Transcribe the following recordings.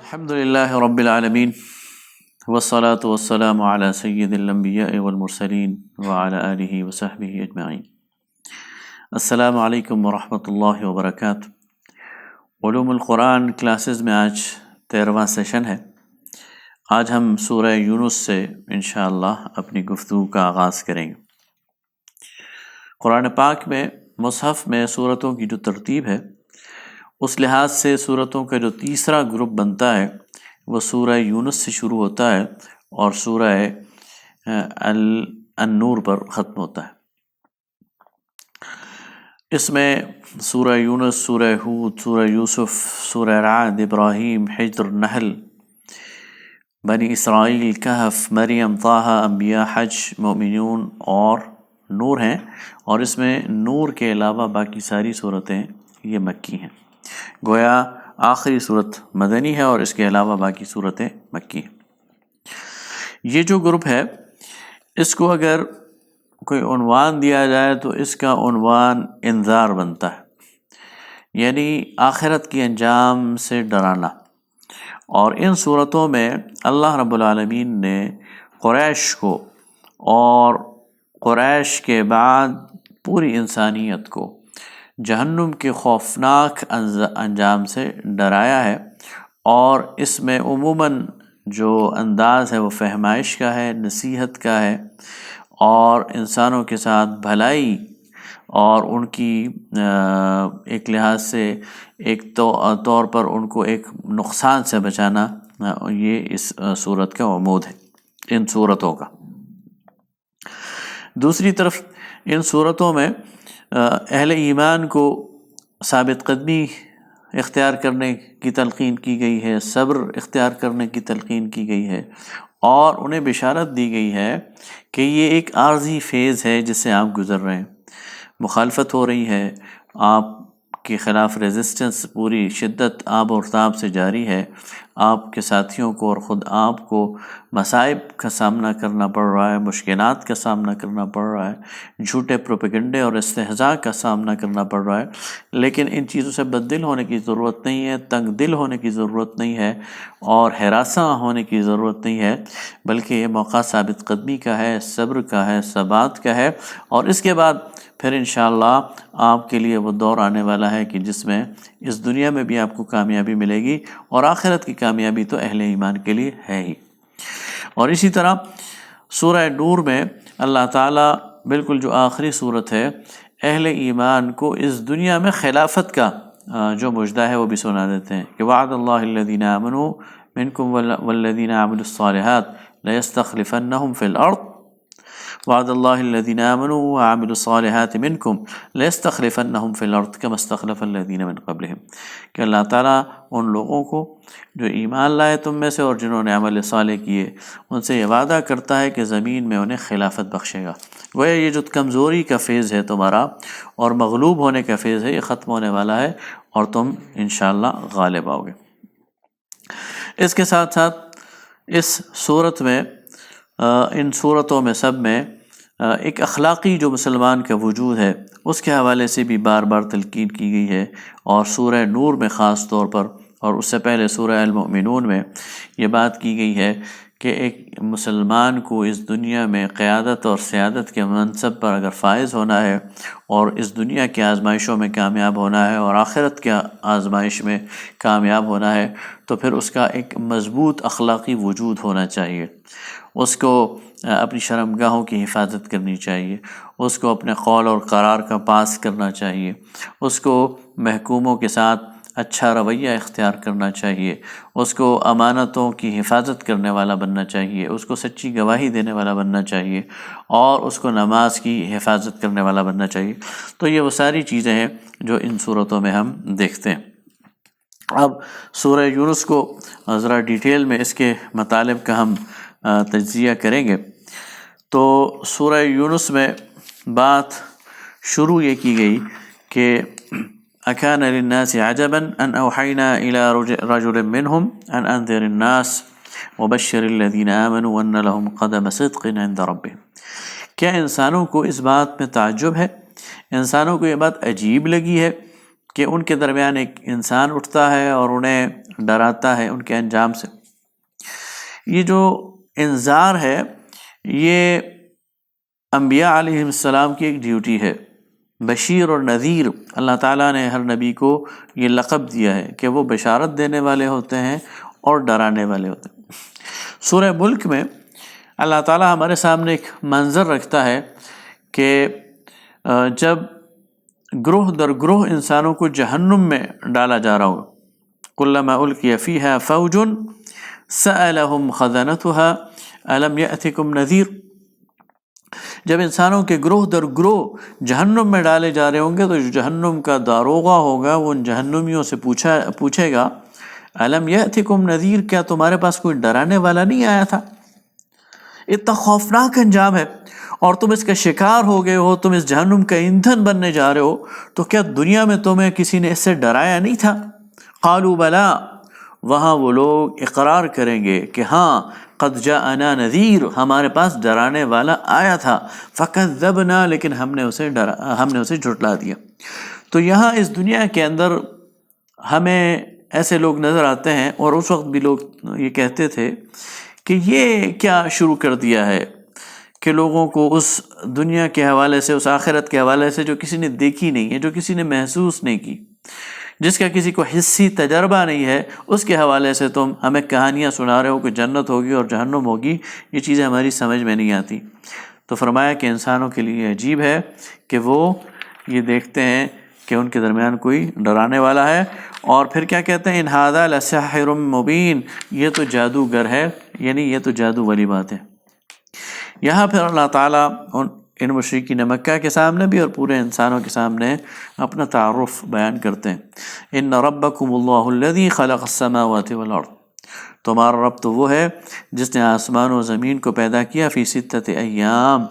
الحمد لله رب العالمين والصلاة والسلام على سيد الأنبياء والمرسلين وعلى آله وصحبه أجمعين. السلام علیکم ورحمۃ اللہ وبرکاتہ. علوم القرآن کلاسز میں آج 13واں سیشن ہے. آج ہم سورہ یونس سے انشاءاللہ اپنی گفتگو کا آغاز کریں گے. قرآن پاک میں مصحف میں سورتوں کی جو ترتیب ہے اس لحاظ سے سورتوں کا جو تیسرا گروپ بنتا ہے وہ سورہ یونس سے شروع ہوتا ہے اور سورہ النور پر ختم ہوتا ہے. اس میں سورہ یونس، سورہ ہود، سورہ یوسف، سورہ رعد، ابراہیم، حجر، نحل، بنی اسرائیل، کہف، مریم، طٰہٰ، انبیاء، حج، مومنون اور نور ہیں. اور اس میں نور کے علاوہ باقی ساری صورتیں یہ مکی ہیں. گویا آخری صورت مدنی ہے اور اس کے علاوہ باقی صورتیں مکی ہیں. یہ جو گروپ ہے اس کو اگر کوئی عنوان دیا جائے تو اس کا عنوان انذار بنتا ہے، یعنی آخرت کے انجام سے ڈرانا. اور ان صورتوں میں اللہ رب العالمین نے قریش کو اور قریش کے بعد پوری انسانیت کو جہنم کے خوفناک انجام سے ڈرایا ہے. اور اس میں عموماً جو انداز ہے وہ فہمائش کا ہے، نصیحت کا ہے اور انسانوں کے ساتھ بھلائی اور ان کی ایک لحاظ سے ایک طور پر ان کو ایک نقصان سے بچانا، یہ اس صورت کا عمود ہے، ان صورتوں کا. دوسری طرف ان صورتوں میں اہل ایمان کو ثابت قدمی اختیار کرنے کی تلقین کی گئی ہے، صبر اختیار کرنے کی تلقین کی گئی ہے اور انہیں بشارت دی گئی ہے کہ یہ ایک عارضی فیز ہے جس سے آپ گزر رہے ہیں. مخالفت ہو رہی ہے، آپ کے خلاف ریزسٹنس پوری شدت آب اور تاب سے جاری ہے. آپ کے ساتھیوں کو اور خود آپ کو مصائب کا سامنا کرنا پڑ رہا ہے، مشکلات کا سامنا کرنا پڑ رہا ہے، جھوٹے پروپیگنڈے اور استہزاء کا سامنا کرنا پڑ رہا ہے. لیکن ان چیزوں سے بددل ہونے کی ضرورت نہیں ہے، تنگ دل ہونے کی ضرورت نہیں ہے اور ہراساں ہونے کی ضرورت نہیں ہے، بلکہ یہ موقع ثابت قدمی کا ہے، صبر کا ہے، ثبات کا ہے. اور اس کے بعد پھر انشاءاللہ آپ کے لیے وہ دور آنے والا ہے کہ جس میں اس دنیا میں بھی آپ کو کامیابی ملے گی اور آخرت کی کامیابی تو اہل ایمان کے لیے ہے ہی. اور اسی طرح سورہ نور میں اللہ تعالیٰ بالکل جو آخری صورت ہے اہل ایمان کو اس دنیا میں خلافت کا جو مژدہ ہے وہ بھی سنا دیتے ہیں کہ وعد اللہ الذین آمنوا منکم والذین عملوا الصالحات لیستخلفنہم فی الارض وعد اللہ الذین آمنوا وعملوا الصالحات منکم لیستخلفنہم فی الارض کما استخلف الذین من قبلہم، کہ اللہ تعالیٰ ان لوگوں کو جو ایمان لائے تم میں سے اور جنہوں نے عمل صالح کیے ان سے یہ وعدہ کرتا ہے کہ زمین میں انہیں خلافت بخشے گا. گویا یہ جو کمزوری کا فیز ہے تمہارا اور مغلوب ہونے کا فیز ہے یہ ختم ہونے والا ہے اور تم انشاءاللہ غالب آؤ گے. اس کے ساتھ ساتھ اس صورت میں ان صورتوں میں سب میں ایک اخلاقی جو مسلمان کا وجود ہے اس کے حوالے سے بھی بار بار تلقین کی گئی ہے. اور سورہ نور میں خاص طور پر اور اس سے پہلے سورہ المؤمنون میں یہ بات کی گئی ہے کہ ایک مسلمان کو اس دنیا میں قیادت اور سیادت کے منصب پر اگر فائز ہونا ہے اور اس دنیا کی آزمائشوں میں کامیاب ہونا ہے اور آخرت کے آزمائش میں کامیاب ہونا ہے تو پھر اس کا ایک مضبوط اخلاقی وجود ہونا چاہیے. اس کو اپنی شرمگاہوں کی حفاظت کرنی چاہیے، اس کو اپنے قول اور قرار کا پاس کرنا چاہیے، اس کو محکوموں کے ساتھ اچھا رویہ اختیار کرنا چاہیے، اس کو امانتوں کی حفاظت کرنے والا بننا چاہیے، اس کو سچی گواہی دینے والا بننا چاہیے اور اس کو نماز کی حفاظت کرنے والا بننا چاہیے. تو یہ وہ ساری چیزیں ہیں جو ان صورتوں میں ہم دیکھتے ہیں. اب سورہ یونس کو ذرا ڈیٹیل میں اس کے مطالب کا ہم تجزیہ کریں گے. تو سورہ یونس میں بات شروع یہ کی گئی کہ اکان للناس عجبا ان اوحینا الى رجل منهم ان انذر الناس وبشر الذین آمنوا وان لهم قدم صدق عند ربهم. کیا انسانوں کو اس بات میں تعجب ہے، انسانوں کو یہ بات عجیب لگی ہے کہ ان کے درمیان ایک انسان اٹھتا ہے اور انہیں ڈراتا ہے ان کے انجام سے. یہ جو انذار ہے یہ انبیاء علیہ السلام کی ایک ڈیوٹی ہے. بشیر اور نذیر، اللہ تعالیٰ نے ہر نبی کو یہ لقب دیا ہے کہ وہ بشارت دینے والے ہوتے ہیں اور ڈرانے والے ہوتے ہیں. سورہ ملک میں اللہ تعالیٰ ہمارے سامنے ایک منظر رکھتا ہے کہ جب گروہ در گروہ انسانوں کو جہنم میں ڈالا جا رہا ہوگا. کلما القی فیہا فوج سألہم خزنتها الم یأتکم نذیر. جب انسانوں کے گروہ در گروہ جہنم میں ڈالے جا رہے ہوں گے تو جو جہنم کا داروغہ ہوگا وہ ان جہنمیوں سے پوچھے گا الم یأتکم نذیر، کیا تمہارے پاس کوئی ڈرانے والا نہیں آیا تھا؟ اتنا خوفناک انجام ہے اور تم اس کا شکار ہو گئے ہو، تم اس جہنم کا ایندھن بننے جا رہے ہو، تو کیا دنیا میں تمہیں کسی نے اس سے ڈرایا نہیں تھا؟ قالوا بلا، وہاں وہ لوگ اقرار کریں گے کہ ہاں قد جاءنا نذیر، ہمارے پاس ڈرانے والا آیا تھا. فکذبنا، لیکن ہم نے اسے جھٹلا دیا. تو یہاں اس دنیا کے اندر ہمیں ایسے لوگ نظر آتے ہیں، اور اس وقت بھی لوگ یہ کہتے تھے کہ یہ کیا شروع کر دیا ہے کہ لوگوں کو اس دنیا کے حوالے سے، اس آخرت کے حوالے سے جو کسی نے دیکھی نہیں ہے، جو کسی نے محسوس نہیں کی، جس کا کسی کو حصی تجربہ نہیں ہے، اس کے حوالے سے تم ہمیں کہانیاں سنا رہے ہو کہ جنت ہوگی اور جہنم ہوگی. یہ چیزیں ہماری سمجھ میں نہیں آتی. تو فرمایا کہ انسانوں کے لیے عجیب ہے کہ وہ یہ دیکھتے ہیں کہ ان کے درمیان کوئی ڈرانے والا ہے. اور پھر کیا کہتے ہیں، ان ھذا لساحر مبین، یہ تو جادوگر ہے، یعنی یہ تو جادو والی بات ہے. یہاں پھر اللہ تعالیٰ ان مشرکین مکہ کے سامنے بھی اور پورے انسانوں کے سامنے اپنا تعارف بیان کرتے ہیں. ان ربکم اللہ الذی خلق السماوات والارض، تمہارا رب تو وہ ہے جس نے آسمان و زمین کو پیدا کیا فی ستۃ ایام،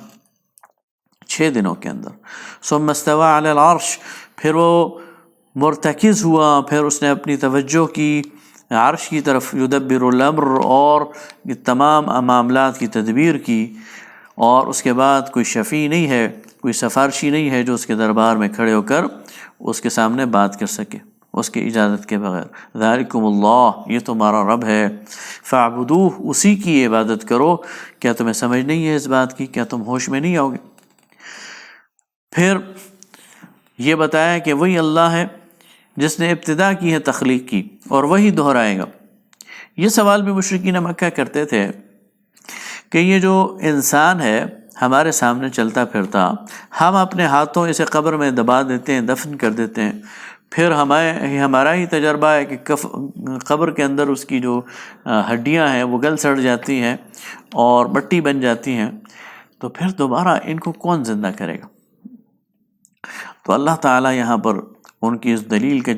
6 دنوں کے اندر. ثم استوى علی العرش، پھر وہ مرتکز ہوا، پھر اس نے اپنی توجہ کی عرش کی طرف. یدبر الامر، اور یہ تمام معاملات کی تدبیر کی. اور اس کے بعد کوئی شفیع نہیں ہے، کوئی سفارشی نہیں ہے جو اس کے دربار میں کھڑے ہو کر اس کے سامنے بات کر سکے اس کی اجازت کے بغیر. ذالکم اللہ، یہ تمہارا رب ہے. فاعبدوہ، اسی کی عبادت کرو. کیا تمہیں سمجھ نہیں ہے اس بات کی؟ کیا تم ہوش میں نہیں آؤ گے؟ پھر یہ بتایا کہ وہی اللہ ہے جس نے ابتدا کی ہے تخلیق کی، اور وہی دہرائے گا. یہ سوال بھی مشرکین مکہ کرتے تھے کہ یہ جو انسان ہے ہمارے سامنے چلتا پھرتا، ہم اپنے ہاتھوں اسے قبر میں دبا دیتے ہیں، دفن کر دیتے ہیں، پھر ہمارا ہی تجربہ ہے کہ قبر کے اندر اس کی جو ہڈیاں ہیں وہ گل سڑ جاتی ہیں اور مٹی بن جاتی ہیں، تو پھر دوبارہ ان کو کون زندہ کرے گا؟ تو اللہ تعالیٰ یہاں پر ان کی اس دلیل کے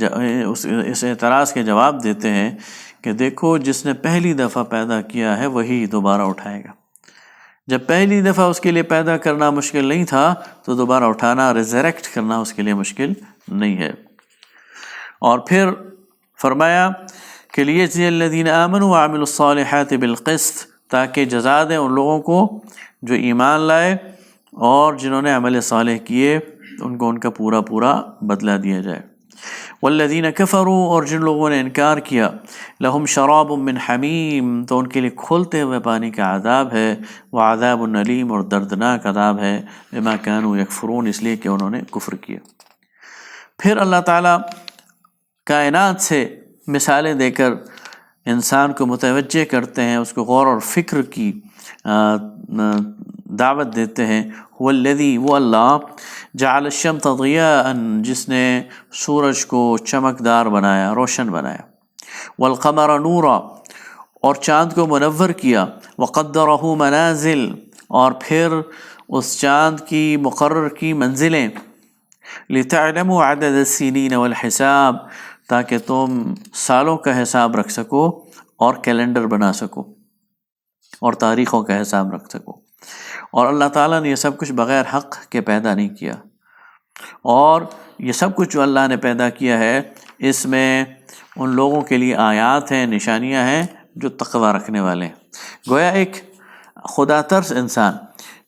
اس اعتراض کے جواب دیتے ہیں کہ دیکھو، جس نے پہلی دفعہ پیدا کیا ہے وہی دوبارہ اٹھائے گا. جب پہلی دفعہ اس کے لیے پیدا کرنا مشکل نہیں تھا تو دوبارہ اٹھانا، ریزریکٹ کرنا اس کے لیے مشکل نہیں ہے. اور پھر فرمایا کہ لیجزی الذین آمنوا وعملوا الصالحات بالقسط، تاکہ جزا دیں ان لوگوں کو جو ایمان لائے اور جنہوں نے عمل صالح کیے، ان کو ان کا پورا پورا بدلہ دیا جائے. والذین کفروا، اور جن لوگوں نے انکار کیا، لہم شراب من حمیم، تو ان کے لیے کھولتے ہوئے پانی کا عذاب ہے. وعذاب علیم، اور دردناک عذاب ہے. بما کانوا یکفرون، اس لیے کہ انہوں نے کفر کیا. پھر اللہ تعالیٰ کائنات سے مثالیں دے کر انسان کو متوجہ کرتے ہیں، اس کو غور اور فکر کی دعوت دیتے ہیں. والذی، وہ اللہ، جعل الشمس ضیاء، جس نے سورج کو چمکدار بنایا، روشن بنایا. والقمر نورا، اور چاند کو منور کیا. وقدرہ منازل، اور پھر اس چاند کی مقرر کی منزلیں. لتعلموا عدد السنین والحساب، تاکہ تم سالوں کا حساب رکھ سکو اور کیلنڈر بنا سکو اور تاریخوں کا حساب رکھ سکو۔ اور اللہ تعالیٰ نے یہ سب کچھ بغیر حق کے پیدا نہیں کیا، اور یہ سب کچھ جو اللہ نے پیدا کیا ہے اس میں ان لوگوں کے لیے آیات ہیں، نشانیاں ہیں جو تقوی رکھنے والے ہیں۔ گویا ایک خدا ترس انسان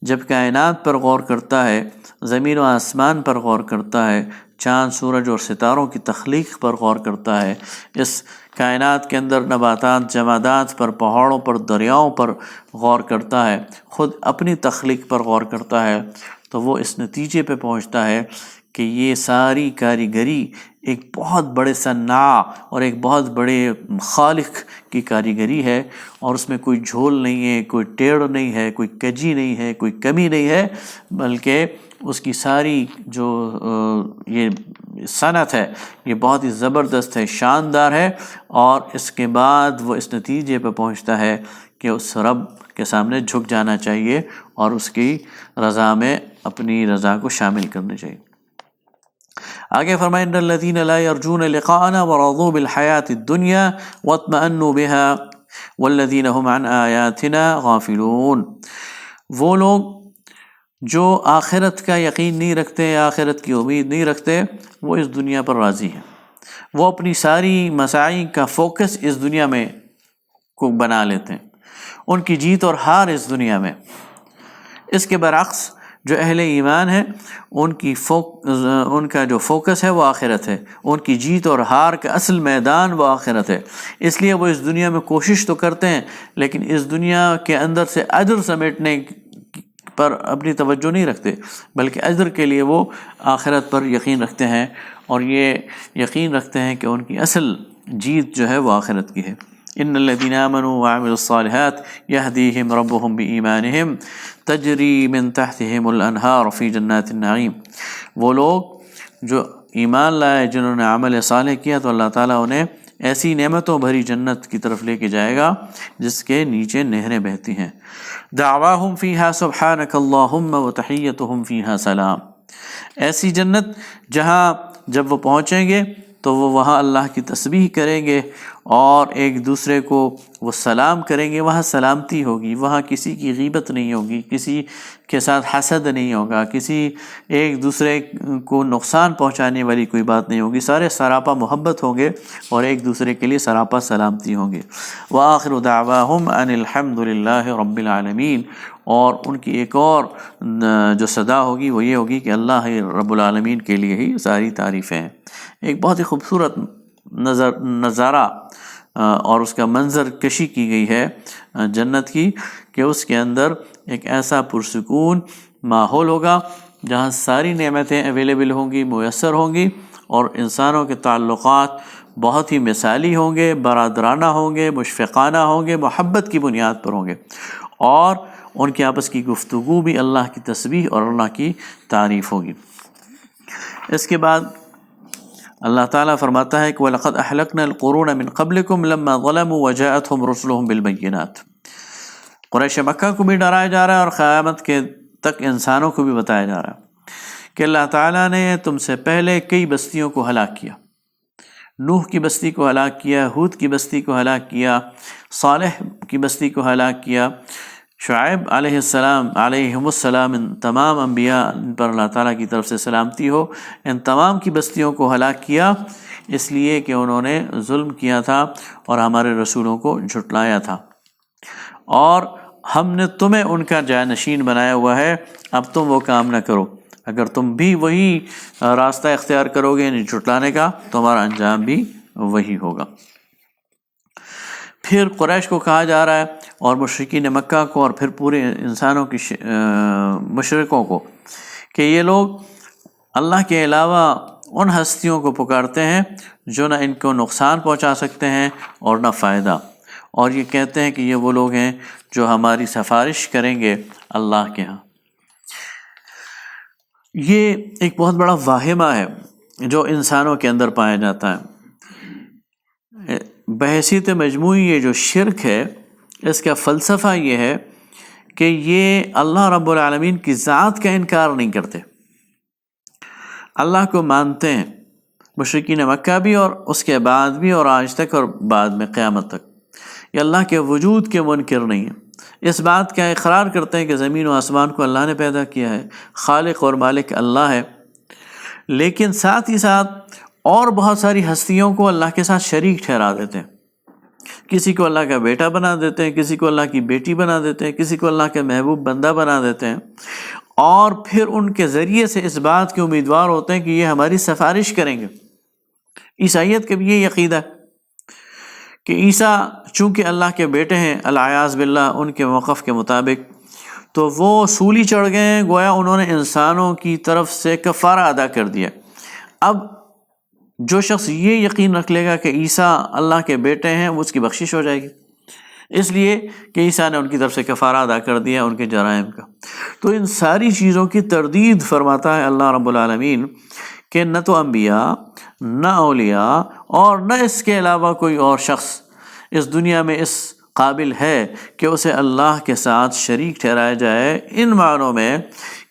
جب کائنات پر غور کرتا ہے، زمین و آسمان پر غور کرتا ہے، چاند سورج اور ستاروں کی تخلیق پر غور کرتا ہے، اس کائنات کے اندر نباتات، جمادات پر، پہاڑوں پر، دریاؤں پر غور کرتا ہے، خود اپنی تخلیق پر غور کرتا ہے، تو وہ اس نتیجے پہ پہنچتا ہے کہ یہ ساری کاریگری ایک بہت بڑے صناع اور ایک بہت بڑے خالق کی کاریگری ہے، اور اس میں کوئی جھول نہیں ہے، کوئی ٹیڑھ نہیں ہے، کوئی کجی نہیں ہے، کوئی کمی نہیں ہے، بلکہ اس کی ساری جو یہ صنعت ہے یہ بہت ہی زبردست ہے، شاندار ہے، اور اس کے بعد وہ اس نتیجے پہ پہنچتا ہے کہ اس رب کے سامنے جھک جانا چاہیے اور اس کی رضا میں اپنی رضا کو شامل کرنا چاہیے۔ آگے فرمائیں ان الذین لا یرجون لقاءنا ورضوا بالحیاة الدنیا واطمأنوا بها والذین هم عن آیاتنا غافلون، وہ لوگ جو آخرت کا یقین نہیں رکھتے، آخرت کی امید نہیں رکھتے، وہ اس دنیا پر راضی ہیں، وہ اپنی ساری مساعی کا فوکس اس دنیا میں کو بنا لیتے ہیں، ان کی جیت اور ہار اس دنیا میں۔ اس کے برعکس جو اہل ایمان ہیں ان کا جو فوکس ہے وہ آخرت ہے، ان کی جیت اور ہار کا اصل میدان وہ آخرت ہے، اس لیے وہ اس دنیا میں کوشش تو کرتے ہیں لیکن اس دنیا کے اندر سے اجر سمیٹنے پر اپنی توجہ نہیں رکھتے، بلکہ اجر کے لیے وہ آخرت پر یقین رکھتے ہیں، اور یہ یقین رکھتے ہیں کہ ان کی اصل جیت جو ہے وہ آخرت کی ہے۔ ان الذین آمنوا وعملوا الصالحات یہدیہم ربہم بایمانہم تجری من تحتہم الانہار فی جنات النعیم، وہ لوگ جو ایمان لائے، جنہوں نے عمل صالح کیا، تو اللہ تعالیٰ انہیں ایسی نعمتوں بھری جنت کی طرف لے کے جائے گا جس کے نیچے نہریں بہتی ہیں۔ دعواہم فیہا سبحانک اللہم وتحیتہم فیہا سلام، ایسی جنت جہاں جب وہ پہنچیں گے تو وہ وہاں اللہ کی تسبیح کریں گے اور ایک دوسرے کو وہ سلام کریں گے، وہاں سلامتی ہوگی، وہاں کسی کی غیبت نہیں ہوگی، کسی کے ساتھ حسد نہیں ہوگا، کسی ایک دوسرے کو نقصان پہنچانے والی کوئی بات نہیں ہوگی، سارے سراپا محبت ہوں گے اور ایک دوسرے کے لیے سراپا سلامتی ہوں گے۔ وآخر دعواہم ان الحمد للہ رب العالمین، اور ان کی ایک اور جو صدا ہوگی وہ یہ ہوگی کہ اللہ رب العالمین کے لیے ہی ساری تعریفیں ہیں۔ ایک بہت ہی خوبصورت نظارہ اور اس کا منظر کشی کی گئی ہے جنت کی، کہ اس کے اندر ایک ایسا پرسکون ماحول ہوگا جہاں ساری نعمتیں اویلیبل ہوں گی، میسر ہوں گی، اور انسانوں کے تعلقات بہت ہی مثالی ہوں گے، برادرانہ ہوں گے، مشفقانہ ہوں گے، محبت کی بنیاد پر ہوں گے، اور ان کے آپس کی گفتگو بھی اللہ کی تسبیح اور اللہ کی تعریف ہوگی۔ اس کے بعد اللہ تعالیٰ فرماتا ہے کہ وَلَقَدْ أَهْلَكْنَا الْقُرُونَ مِنْ قَبْلِكُمْ لَمَّا ظَلَمُوا وَجَاءَتْهُمْ رُسُلُهُم بِالْبَيِّنَاتِ، قریش مکہ کو بھی ڈرایا جا رہا ہے اور قیامت کے تک انسانوں کو بھی بتایا جا رہا ہے کہ اللہ تعالیٰ نے تم سے پہلے کئی بستیوں کو ہلاک کیا، نوح کی بستی کو ہلاک کیا، ہود کی بستی کو ہلاک کیا، صالح کی بستی کو ہلاک کیا، شعیب علیہم السلام، ان تمام انبیاء پر اللہ تعالیٰ کی طرف سے سلامتی ہو، ان تمام کی بستیوں کو ہلاک کیا اس لیے کہ انہوں نے ظلم کیا تھا اور ہمارے رسولوں کو جھٹلایا تھا، اور ہم نے تمہیں ان کا جانشین بنایا ہوا ہے، اب تم وہ کام نہ کرو، اگر تم بھی وہی راستہ اختیار کرو گے یعنی جھٹلانے کا تو ہمارا انجام بھی وہی ہوگا۔ پھر قریش کو کہا جا رہا ہے اور مشرکین مکہ کو اور پھر پورے انسانوں کی مشرکوں کو کہ یہ لوگ اللہ کے علاوہ ان ہستیوں کو پکارتے ہیں جو نہ ان کو نقصان پہنچا سکتے ہیں اور نہ فائدہ، اور یہ کہتے ہیں کہ یہ وہ لوگ ہیں جو ہماری سفارش کریں گے اللہ کے ہاں۔ یہ ایک بہت بڑا واہمہ ہے جو انسانوں کے اندر پایا جاتا ہے۔ بحیثیت مجموعی یہ جو شرک ہے اس کا فلسفہ یہ ہے کہ یہ اللہ رب العالمین کی ذات کا انکار نہیں کرتے، اللہ کو مانتے ہیں، مشرکین مکہ بھی اور اس کے بعد بھی اور آج تک اور بعد میں قیامت تک، یہ اللہ کے وجود کے منکر نہیں ہیں، اس بات کا اقرار کرتے ہیں کہ زمین و آسمان کو اللہ نے پیدا کیا ہے، خالق اور مالک اللہ ہے، لیکن ساتھ ہی ساتھ اور بہت ساری ہستیوں کو اللہ کے ساتھ شریک ٹھہرا دیتے ہیں، کسی کو اللہ کا بیٹا بنا دیتے ہیں، کسی کو اللہ کی بیٹی بنا دیتے ہیں، کسی کو اللہ کے محبوب بندہ بنا دیتے ہیں، اور پھر ان کے ذریعے سے اس بات کے امیدوار ہوتے ہیں کہ یہ ہماری سفارش کریں گے۔ عیسائیت کا بھی یہ عقیدہ ہے کہ عیسیٰ چونکہ اللہ کے بیٹے ہیں العیاذ باللہ ان کے موقف کے مطابق، تو وہ سولی چڑھ گئے ہیں، گویا انہوں نے انسانوں کی طرف سے کفارہ ادا کر دیا۔ اب جو شخص یہ یقین رکھ لے گا کہ عیسیٰ اللہ کے بیٹے ہیں، وہ اس کی بخشش ہو جائے گی، اس لیے کہ عیسیٰ نے ان کی طرف سے کفارہ ادا کر دیا ان کے جرائم کا۔ تو ان ساری چیزوں کی تردید فرماتا ہے اللہ رب العالمین کہ نہ تو انبیاء، نہ اولیاء اور نہ اس کے علاوہ کوئی اور شخص اس دنیا میں اس قابل ہے کہ اسے اللہ کے ساتھ شریک ٹھہرایا جائے، ان معنوں میں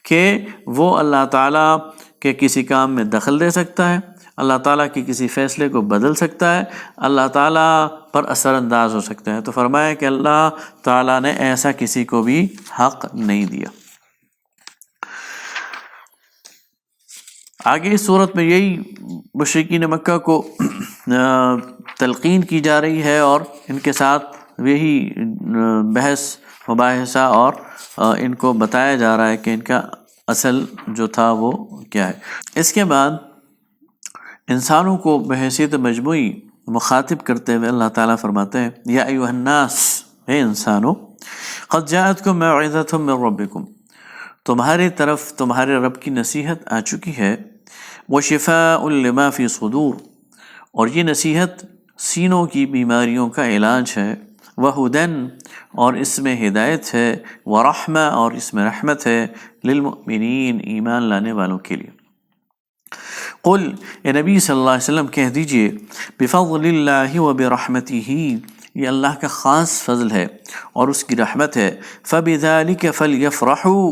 کہ وہ اللہ تعالیٰ کے کسی کام میں دخل دے سکتا ہے، اللہ تعالیٰ کی کسی فیصلے کو بدل سکتا ہے، اللہ تعالیٰ پر اثر انداز ہو سکتا ہے۔ تو فرمایا کہ اللہ تعالیٰ نے ایسا کسی کو بھی حق نہیں دیا۔ آگے اس صورت میں یہی مشرکین مکہ کو تلقین کی جا رہی ہے اور ان کے ساتھ یہی بحث مباحثہ اور ان کو بتایا جا رہا ہے کہ ان کا اصل جو تھا وہ کیا ہے۔ اس کے بعد انسانوں کو بحیثیت مجموعی مخاطب کرتے ہوئے اللہ تعالیٰ فرماتے ہیں یا ایھا الناس، اے انسانو، قد جاءتکم موعظۃ من ربکم، تمہارے طرف تمہارے رب کی نصیحت آ چکی ہے، وشفاء لما فی صدور، اور یہ نصیحت سینوں کی بیماریوں کا علاج ہے، وہدن، اور اس میں ہدایت ہے، ورحمہ، اور اس میں رحمت ہے، للمؤمنین، ایمان لانے والوں کے لیے۔ قل، اے نبی صلی اللہ علیہ وسلم کہہ دیجئے، بفضل اللہ وبرحمتہ، یہ اللہ کا خاص فضل ہے اور اس کی رحمت ہے، فبذلک فلیفرحوا،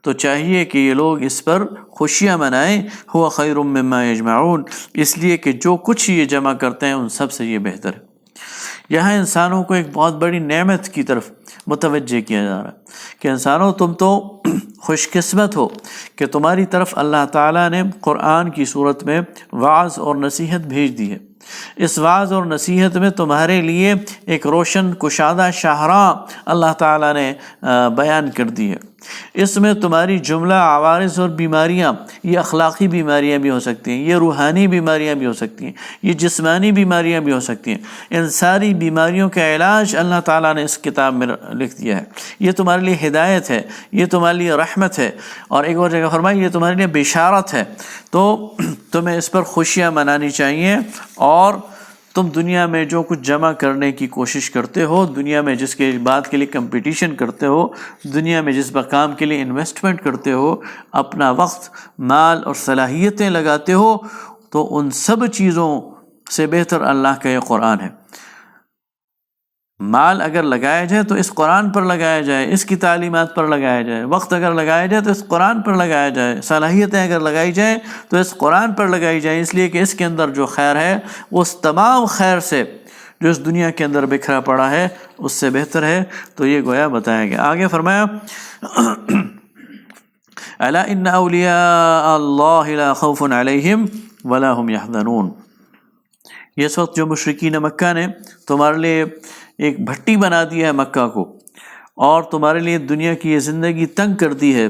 تو چاہیے کہ یہ لوگ اس پر خوشیاں منائیں، ہوا خیر مما یجمعون، اس لیے کہ جو کچھ یہ جمع کرتے ہیں ان سب سے یہ بہتر ہے۔ یہاں انسانوں کو ایک بہت بڑی نعمت کی طرف متوجہ کیا جا رہا ہے کہ انسانوں تم تو خوش قسمت ہو کہ تمہاری طرف اللہ تعالیٰ نے قرآن کی صورت میں وعظ اور نصیحت بھیج دی ہے۔ اس وعظ اور نصیحت میں تمہارے لیے ایک روشن کشادہ شاہراہ اللہ تعالیٰ نے بیان کر دی ہے۔ اس میں تمہاری جملہ عوارض اور بیماریاں، یہ اخلاقی بیماریاں بھی ہو سکتی ہیں، یہ روحانی بیماریاں بھی ہو سکتی ہیں، یہ جسمانی بیماریاں بھی ہو سکتی ہیں، ان ساری بیماریوں کا علاج اللہ تعالیٰ نے اس کتاب میں لکھ دیا ہے۔ یہ تمہارے لیے ہدایت ہے، یہ تمہارے لیے رحمت ہے، اور ایک اور جگہ فرمائی یہ تمہارے لیے بشارت ہے۔ تو تمہیں اس پر خوشیاں منانی چاہیے، اور تم دنیا میں جو کچھ جمع کرنے کی کوشش کرتے ہو، دنیا میں جس کے بات کے لیے کمپٹیشن کرتے ہو، دنیا میں جس کام کے لیے انویسٹمنٹ کرتے ہو، اپنا وقت، مال اور صلاحیتیں لگاتے ہو، تو ان سب چیزوں سے بہتر اللہ کا یہ قرآن ہے۔ مال اگر لگایا جائے تو اس قرآن پر لگایا جائے، اس کی تعلیمات پر لگایا جائے، وقت اگر لگایا جائے تو اس قرآن پر لگایا جائے، صلاحیتیں اگر لگائی جائیں تو اس قرآن پر لگائی جائیں، اس لیے کہ اس کے اندر جو خیر ہے وہ اس تمام خیر سے جو اس دنیا کے اندر بکھرا پڑا ہے اس سے بہتر ہے۔ تو یہ گویا بتایا گیا۔ آگے فرمایا الا ان اولیاء اللہ لا خوف علیہم ولا هم يحزنون، اس وقت جو مشرکین مکہ نے تمہارے لیے ایک بھٹی بنا دیا ہے مکہ کو، اور تمہارے لیے دنیا کی یہ زندگی تنگ کر دی ہے،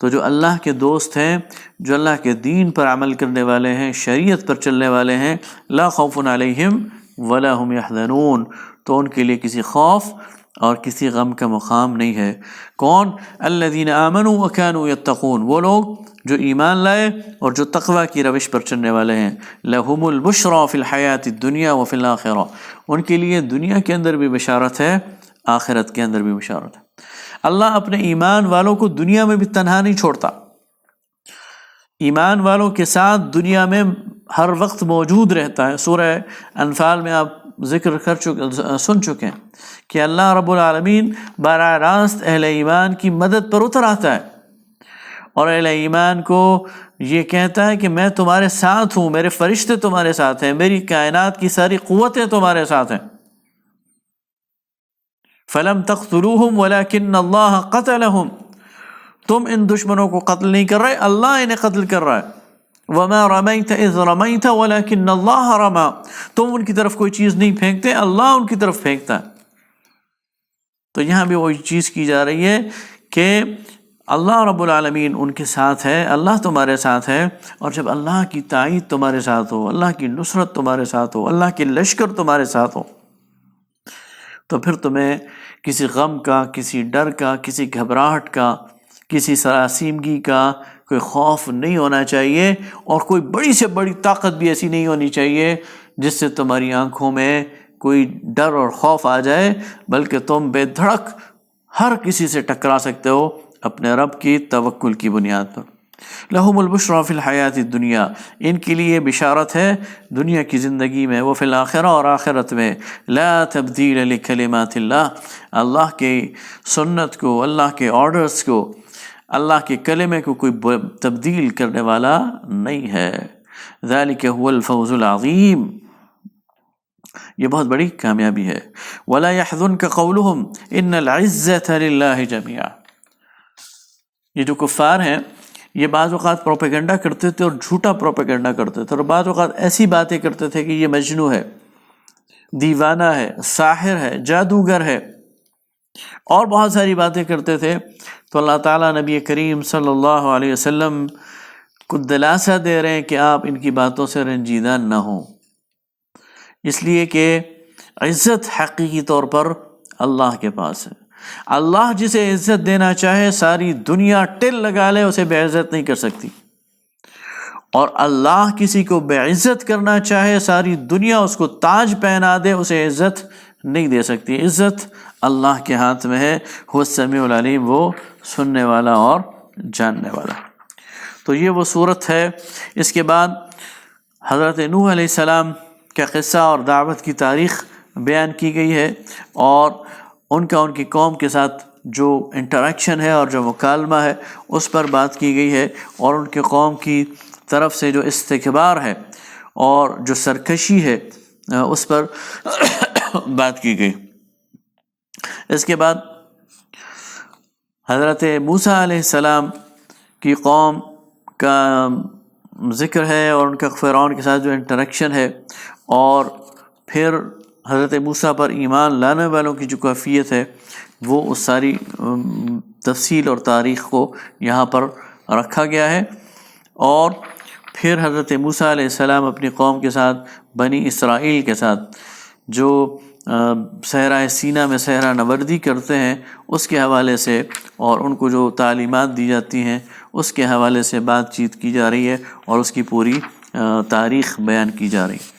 تو جو اللہ کے دوست ہیں، جو اللہ کے دین پر عمل کرنے والے ہیں، شریعت پر چلنے والے ہیں، لا خوف علیہم ولا هم يحزنون، تو ان کے لیے کسی خوف اور کسی غم کا مقام نہیں ہے۔ کون؟ الذین آمنوا وکانوا یتقون، وہ لوگ جو ایمان لائے اور جو تقوی کی روش پر چلنے والے ہیں۔ لہم البشری فی الحیاۃ الدنیا وفی الآخرہ، ان کے لیے دنیا کے اندر بھی بشارت ہے، آخرت کے اندر بھی بشارت ہے۔ اللہ اپنے ایمان والوں کو دنیا میں بھی تنہا نہیں چھوڑتا، ایمان والوں کے ساتھ دنیا میں ہر وقت موجود رہتا ہے۔ سورہ انفال میں آپ ذکر سن چکے ہیں کہ اللہ رب العالمین براہ راست اہل ایمان کی مدد پر اتر آتا ہے، اور اہل ایمان کو یہ کہتا ہے کہ میں تمہارے ساتھ ہوں، میرے فرشتے تمہارے ساتھ ہیں، میری کائنات کی ساری قوتیں تمہارے ساتھ ہیں۔ فَلَمْ تَقْتُلُوهُمْ وَلَكِنَّ اللَّهَ قَتَلَهُمْ، تم ان دشمنوں کو قتل نہیں کر رہے، اللہ انہیں قتل کر رہا ہے۔ وَمَا رَمَيْتَ إِذْ رَمَيْتَ وَلَكِنَّ اللَّهَ رَمَى، تم ان کی طرف کوئی چیز نہیں پھینکتے، اللہ ان کی طرف پھینکتا ہے۔ تو یہاں بھی وہی چیز کی جا رہی ہے کہ اللہ رب العالمین ان کے ساتھ ہے، اللہ تمہارے ساتھ ہے، اور جب اللہ کی تائید تمہارے ساتھ ہو، اللہ کی نصرت تمہارے ساتھ ہو، اللہ کے لشکر تمہارے ساتھ ہو، تو پھر تمہیں کسی غم کا، کسی ڈر کا، کسی گھبراہٹ کا، کسی سراسیمگی کا کوئی خوف نہیں ہونا چاہیے، اور کوئی بڑی سے بڑی طاقت بھی ایسی نہیں ہونی چاہیے جس سے تمہاری آنکھوں میں کوئی ڈر اور خوف آ جائے، بلکہ تم بے دھڑک ہر کسی سے ٹکرا سکتے ہو اپنے رب کی توکل کی بنیاد پر۔ لہم البشریٰ فی الحیات الدنیا، ان کے لیے بشارت ہے دنیا کی زندگی میں، وہ فی الآخرہ، اور آخرت میں۔ لا تبدیل لکلمات اللہ، اللہ کی سنت کو، اللہ کے آرڈرز کو، اللہ کے کلمے کو کوئی تبدیل کرنے والا نہیں ہے۔ ذالک هو الفوز العظیم، یہ بہت بڑی کامیابی ہے۔ ولا يحزنک قولہم ان العزۃ للہ جميعا، یہ جو کفار ہیں یہ بعض اوقات پروپیگنڈا کرتے تھے اور جھوٹا پروپیگنڈا کرتے تھے، اور بعض اوقات ایسی باتیں کرتے تھے کہ یہ مجنون ہے، دیوانہ ہے، ساحر ہے، جادوگر ہے، اور بہت ساری باتیں کرتے تھے۔ تو اللہ تعالیٰ نبی کریم صلی اللہ علیہ وسلم کو دلاسا دے رہے ہیں کہ آپ ان کی باتوں سے رنجیدہ نہ ہوں، اس لیے کہ عزت حقیقی طور پر اللہ کے پاس ہے۔ اللہ جسے عزت دینا چاہے ساری دنیا ٹل لگا لے اسے بے عزت نہیں کر سکتی، اور اللہ کسی کو بے عزت کرنا چاہے ساری دنیا اس کو تاج پہنا دے اسے عزت نہیں دے سکتی۔ عزت اللہ کے ہاتھ میں ہے، هو السمیع العلیم، وہ سننے والا اور جاننے والا۔ تو یہ وہ صورت ہے۔ اس کے بعد حضرت نوح علیہ السلام کا قصہ اور دعوت کی تاریخ بیان کی گئی ہے، اور ان کی قوم کے ساتھ جو انٹریکشن ہے اور جو مکالمہ ہے اس پر بات کی گئی ہے، اور ان کے قوم کی طرف سے جو استکبار ہے اور جو سرکشی ہے اس پر بات کی گئی۔ اس کے بعد حضرت موسیٰ علیہ السلام کی قوم کا ذکر ہے، اور ان کا فرعون کے ساتھ جو انٹریکشن ہے، اور پھر حضرت موسیٰ پر ایمان لانے والوں کی جو کیفیت ہے وہ اس ساری تفصیل اور تاریخ کو یہاں پر رکھا گیا ہے۔ اور پھر حضرت موسیٰ علیہ السلام اپنی قوم کے ساتھ، بنی اسرائیل کے ساتھ جو صحرائے سینا میں صحرا نوردی کرتے ہیں اس کے حوالے سے، اور ان کو جو تعلیمات دی جاتی ہیں اس کے حوالے سے بات چیت کی جا رہی ہے، اور اس کی پوری تاریخ بیان کی جا رہی ہے۔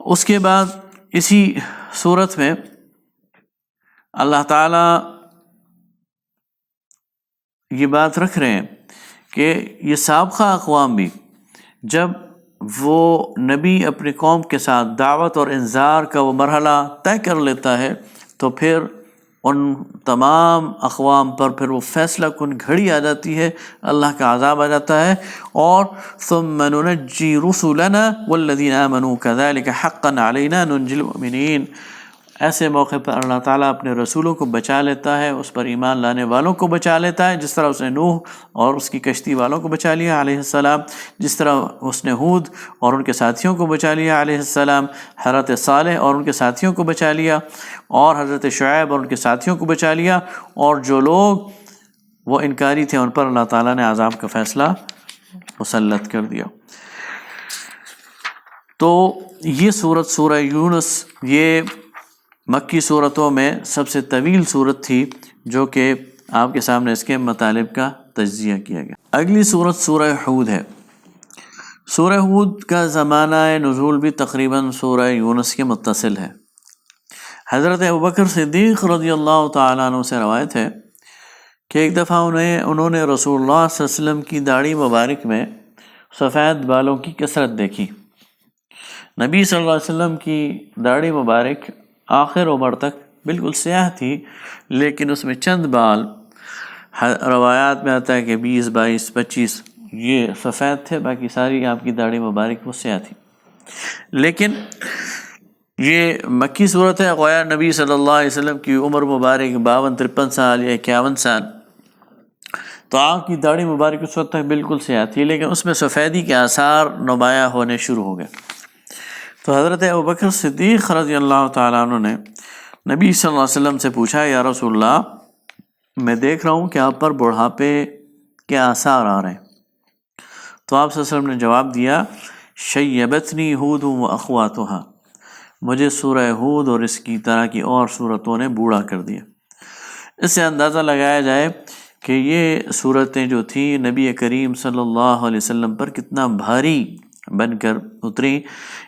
اس کے بعد اسی صورت میں اللہ تعالیٰ یہ بات رکھ رہے ہیں کہ یہ سابقہ اقوام بھی جب وہ نبی اپنی قوم کے ساتھ دعوت اور انذار کا وہ مرحلہ طے کر لیتا ہے تو پھر ان تمام اقوام پر پھر وہ فیصلہ کن گھڑی آ جاتی ہے، اللہ کا عذاب آ جاتا ہے، اور ثم ننجی رسلنا والذین آمنوا كذلك حقا علینا ننجی المؤمنین۔ ایسے موقع پر اللہ تعالیٰ اپنے رسولوں کو بچا لیتا ہے، اس پر ایمان لانے والوں کو بچا لیتا ہے، جس طرح اس نے نوح اور اس کی کشتی والوں کو بچا لیا علیہ السلام، جس طرح اس نے ہود اور ان کے ساتھیوں کو بچا لیا علیہ السلام، حضرت صالح اور ان کے ساتھیوں کو بچا لیا، اور حضرت شعیب اور ان کے ساتھیوں کو بچا لیا، اور جو لوگ وہ انکاری تھے ان پر اللہ تعالیٰ نے عذاب کا فیصلہ مسلط کر دیا۔ تو یہ صورت سورہ یونس یہ مکی صورتوں میں سب سے طویل صورت تھی جو کہ آپ کے سامنے اس کے مطالب کا تجزیہ کیا گیا۔ اگلی صورت سورہ ہود ہے۔ سورہ ہود کا زمانہ نزول بھی تقریباً سورہ یونس کے متصل ہے۔ حضرت ابوبکر صدیق رضی اللہ تعالیٰ عنہ سے روایت ہے کہ ایک دفعہ انہوں نے رسول اللہ صلی اللہ علیہ وسلم کی داڑھی مبارک میں سفید بالوں کی کثرت دیکھی۔ نبی صلی اللہ علیہ وسلم کی داڑھی مبارک آخر عمر تک بالکل سیاہ تھی، لیکن اس میں چند بال روایات میں آتا ہے کہ 20 22 25 یہ سفید تھے، باقی ساری آپ کی داڑھی مبارک وہ سیاہ تھی۔ لیکن یہ مکی صورت ہے، گویا نبی صلی اللہ علیہ وسلم کی عمر مبارک 52 53 سال یا 51 سال، تو آپ کی داڑھی مبارک اس وقت تک بالکل سیاہ تھی، لیکن اس میں سفیدی کے آثار نمایاں ہونے شروع ہو گئے۔ تو حضرت ابوبکر صدیق رضی اللہ تعالیٰ عنہ نے نبی صلی اللہ علیہ وسلم سے پوچھا، یا رسول اللہ میں دیکھ رہا ہوں کہ آپ پر بڑھاپے کے آثار آ رہے ہیں۔ تو آپ صلی اللہ علیہ وسلم نے جواب دیا، شیبتنی ہود و اخواتھا، مجھے سورہ ہود اور اس کی طرح کی اور صورتوں نے بوڑھا کر دیا۔ اس سے اندازہ لگایا جائے کہ یہ صورتیں جو تھیں نبی کریم صلی اللہ علیہ وسلم پر کتنا بھاری بن کر اتری۔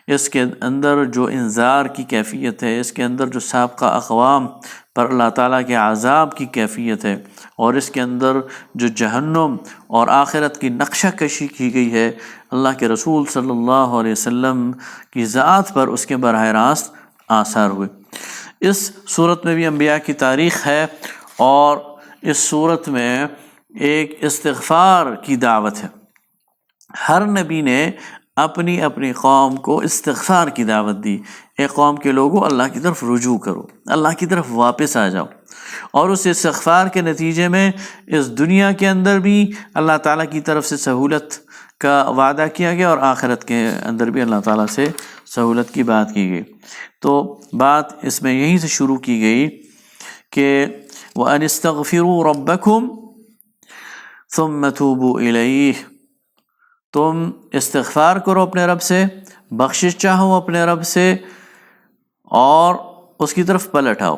اس کے اندر جو انذار کی کیفیت ہے، اس کے اندر جو سابقہ اقوام پر اللہ تعالیٰ کے عذاب کی کیفیت ہے، اور اس کے اندر جو جہنم اور آخرت کی نقشہ کشی کی گئی ہے، اللہ کے رسول صلی اللہ علیہ وسلم کی ذات پر اس کے براہ راست آثار ہوئے۔ اس صورت میں بھی انبیاء کی تاریخ ہے، اور اس صورت میں ایک استغفار کی دعوت ہے۔ ہر نبی نے اپنی اپنی قوم کو استغفار کی دعوت دی، اے قوم کے لوگوں اللہ کی طرف رجوع کرو، اللہ کی طرف واپس آ جاؤ۔ اور اس استغفار کے نتیجے میں اس دنیا کے اندر بھی اللہ تعالیٰ کی طرف سے سہولت کا وعدہ کیا گیا، اور آخرت کے اندر بھی اللہ تعالیٰ سے سہولت کی بات کی گئی۔ تو بات اس میں یہیں سے شروع کی گئی کہ وَأَنِ اسْتَغْفِرُوا رَبَّكُمْ ثُمَّ تُوبُوا إِلَيْهِ، تم استغفار کرو اپنے رب سے، بخشش چاہو اپنے رب سے، اور اس کی طرف پلٹ آؤ۔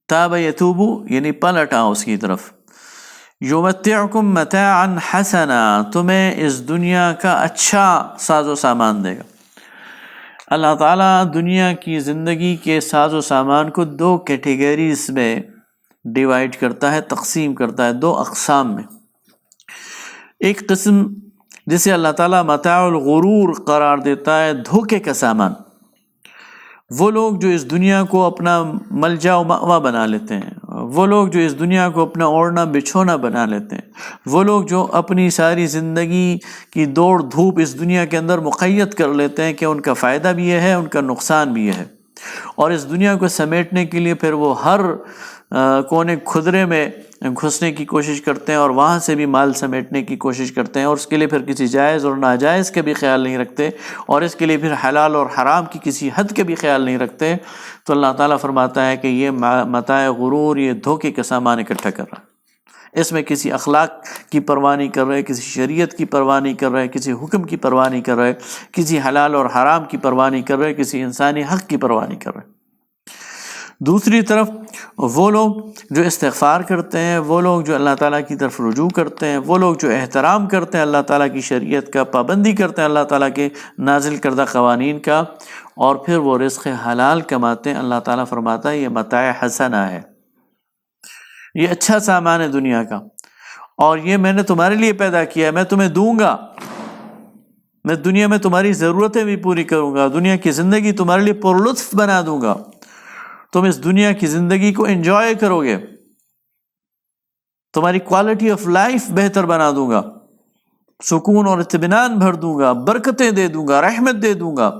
تاب یتوبو یعنی پلٹ آؤ اس کی طرف۔ یمتعکم متاعا حسنا، تمہیں اس دنیا کا اچھا ساز و سامان دے گا۔ اللہ تعالیٰ دنیا کی زندگی کے ساز و سامان کو 2 کیٹیگریز میں ڈیوائیڈ کرتا ہے، تقسیم کرتا ہے 2 اقسام میں۔ ایک قسم جسے اللہ تعالیٰ متاع الغرور قرار دیتا ہے، دھوکے کا سامان، وہ لوگ جو اس دنیا کو اپنا ملجا و مأویٰ بنا لیتے ہیں، وہ لوگ جو اس دنیا کو اپنا اوڑھنا بچھونا بنا لیتے ہیں، وہ لوگ جو اپنی ساری زندگی کی دوڑ دھوپ اس دنیا کے اندر مقید کر لیتے ہیں کہ ان کا فائدہ بھی یہ ہے، ان کا نقصان بھی یہ ہے، اور اس دنیا کو سمیٹنے کے لیے پھر وہ ہر کونے کھدرے میں گھسنے کی کوشش کرتے ہیں، اور وہاں سے بھی مال سمیٹنے کی کوشش کرتے ہیں، اور اس کے لیے پھر کسی جائز اور ناجائز کا بھی خیال نہیں رکھتے، اور اس کے لیے پھر حلال اور حرام کی کسی حد کے بھی خیال نہیں رکھتے۔ تو اللہ تعالیٰ فرماتا ہے کہ یہ متاع غرور، یہ دھوکے کا سامان اکٹھا کر رہا ہے، اس میں کسی اخلاق کی پرواہ نہیں کر رہے، کسی شریعت کی پرواہ نہیں کر رہے، کسی حکم کی پرواہ نہیں کر رہے، کسی حلال اور حرام کی پرواہ نہیں کر رہے، کسی انسانی حق کی پرواہ نہیں کر رہے۔ دوسری طرف وہ لوگ جو استغفار کرتے ہیں، وہ لوگ جو اللہ تعالیٰ کی طرف رجوع کرتے ہیں، وہ لوگ جو احترام کرتے ہیں اللہ تعالیٰ کی شریعت کا، پابندی کرتے ہیں اللہ تعالیٰ کے نازل کردہ قوانین کا، اور پھر وہ رزق حلال کماتے ہیں، اللہ تعالیٰ فرماتا ہے یہ متاع حسنہ ہے، یہ اچھا سامان ہے دنیا کا، اور یہ میں نے تمہارے لیے پیدا کیا ہے، میں تمہیں دوں گا، میں دنیا میں تمہاری ضرورتیں بھی پوری کروں گا، دنیا کی زندگی تمہارے لیے پرلطف بنا دوں گا، تم اس دنیا کی زندگی کو انجوائے کرو گے، تمہاری کوالٹی آف لائف بہتر بنا دوں گا، سکون اور اطمینان بھر دوں گا، برکتیں دے دوں گا، رحمت دے دوں گا،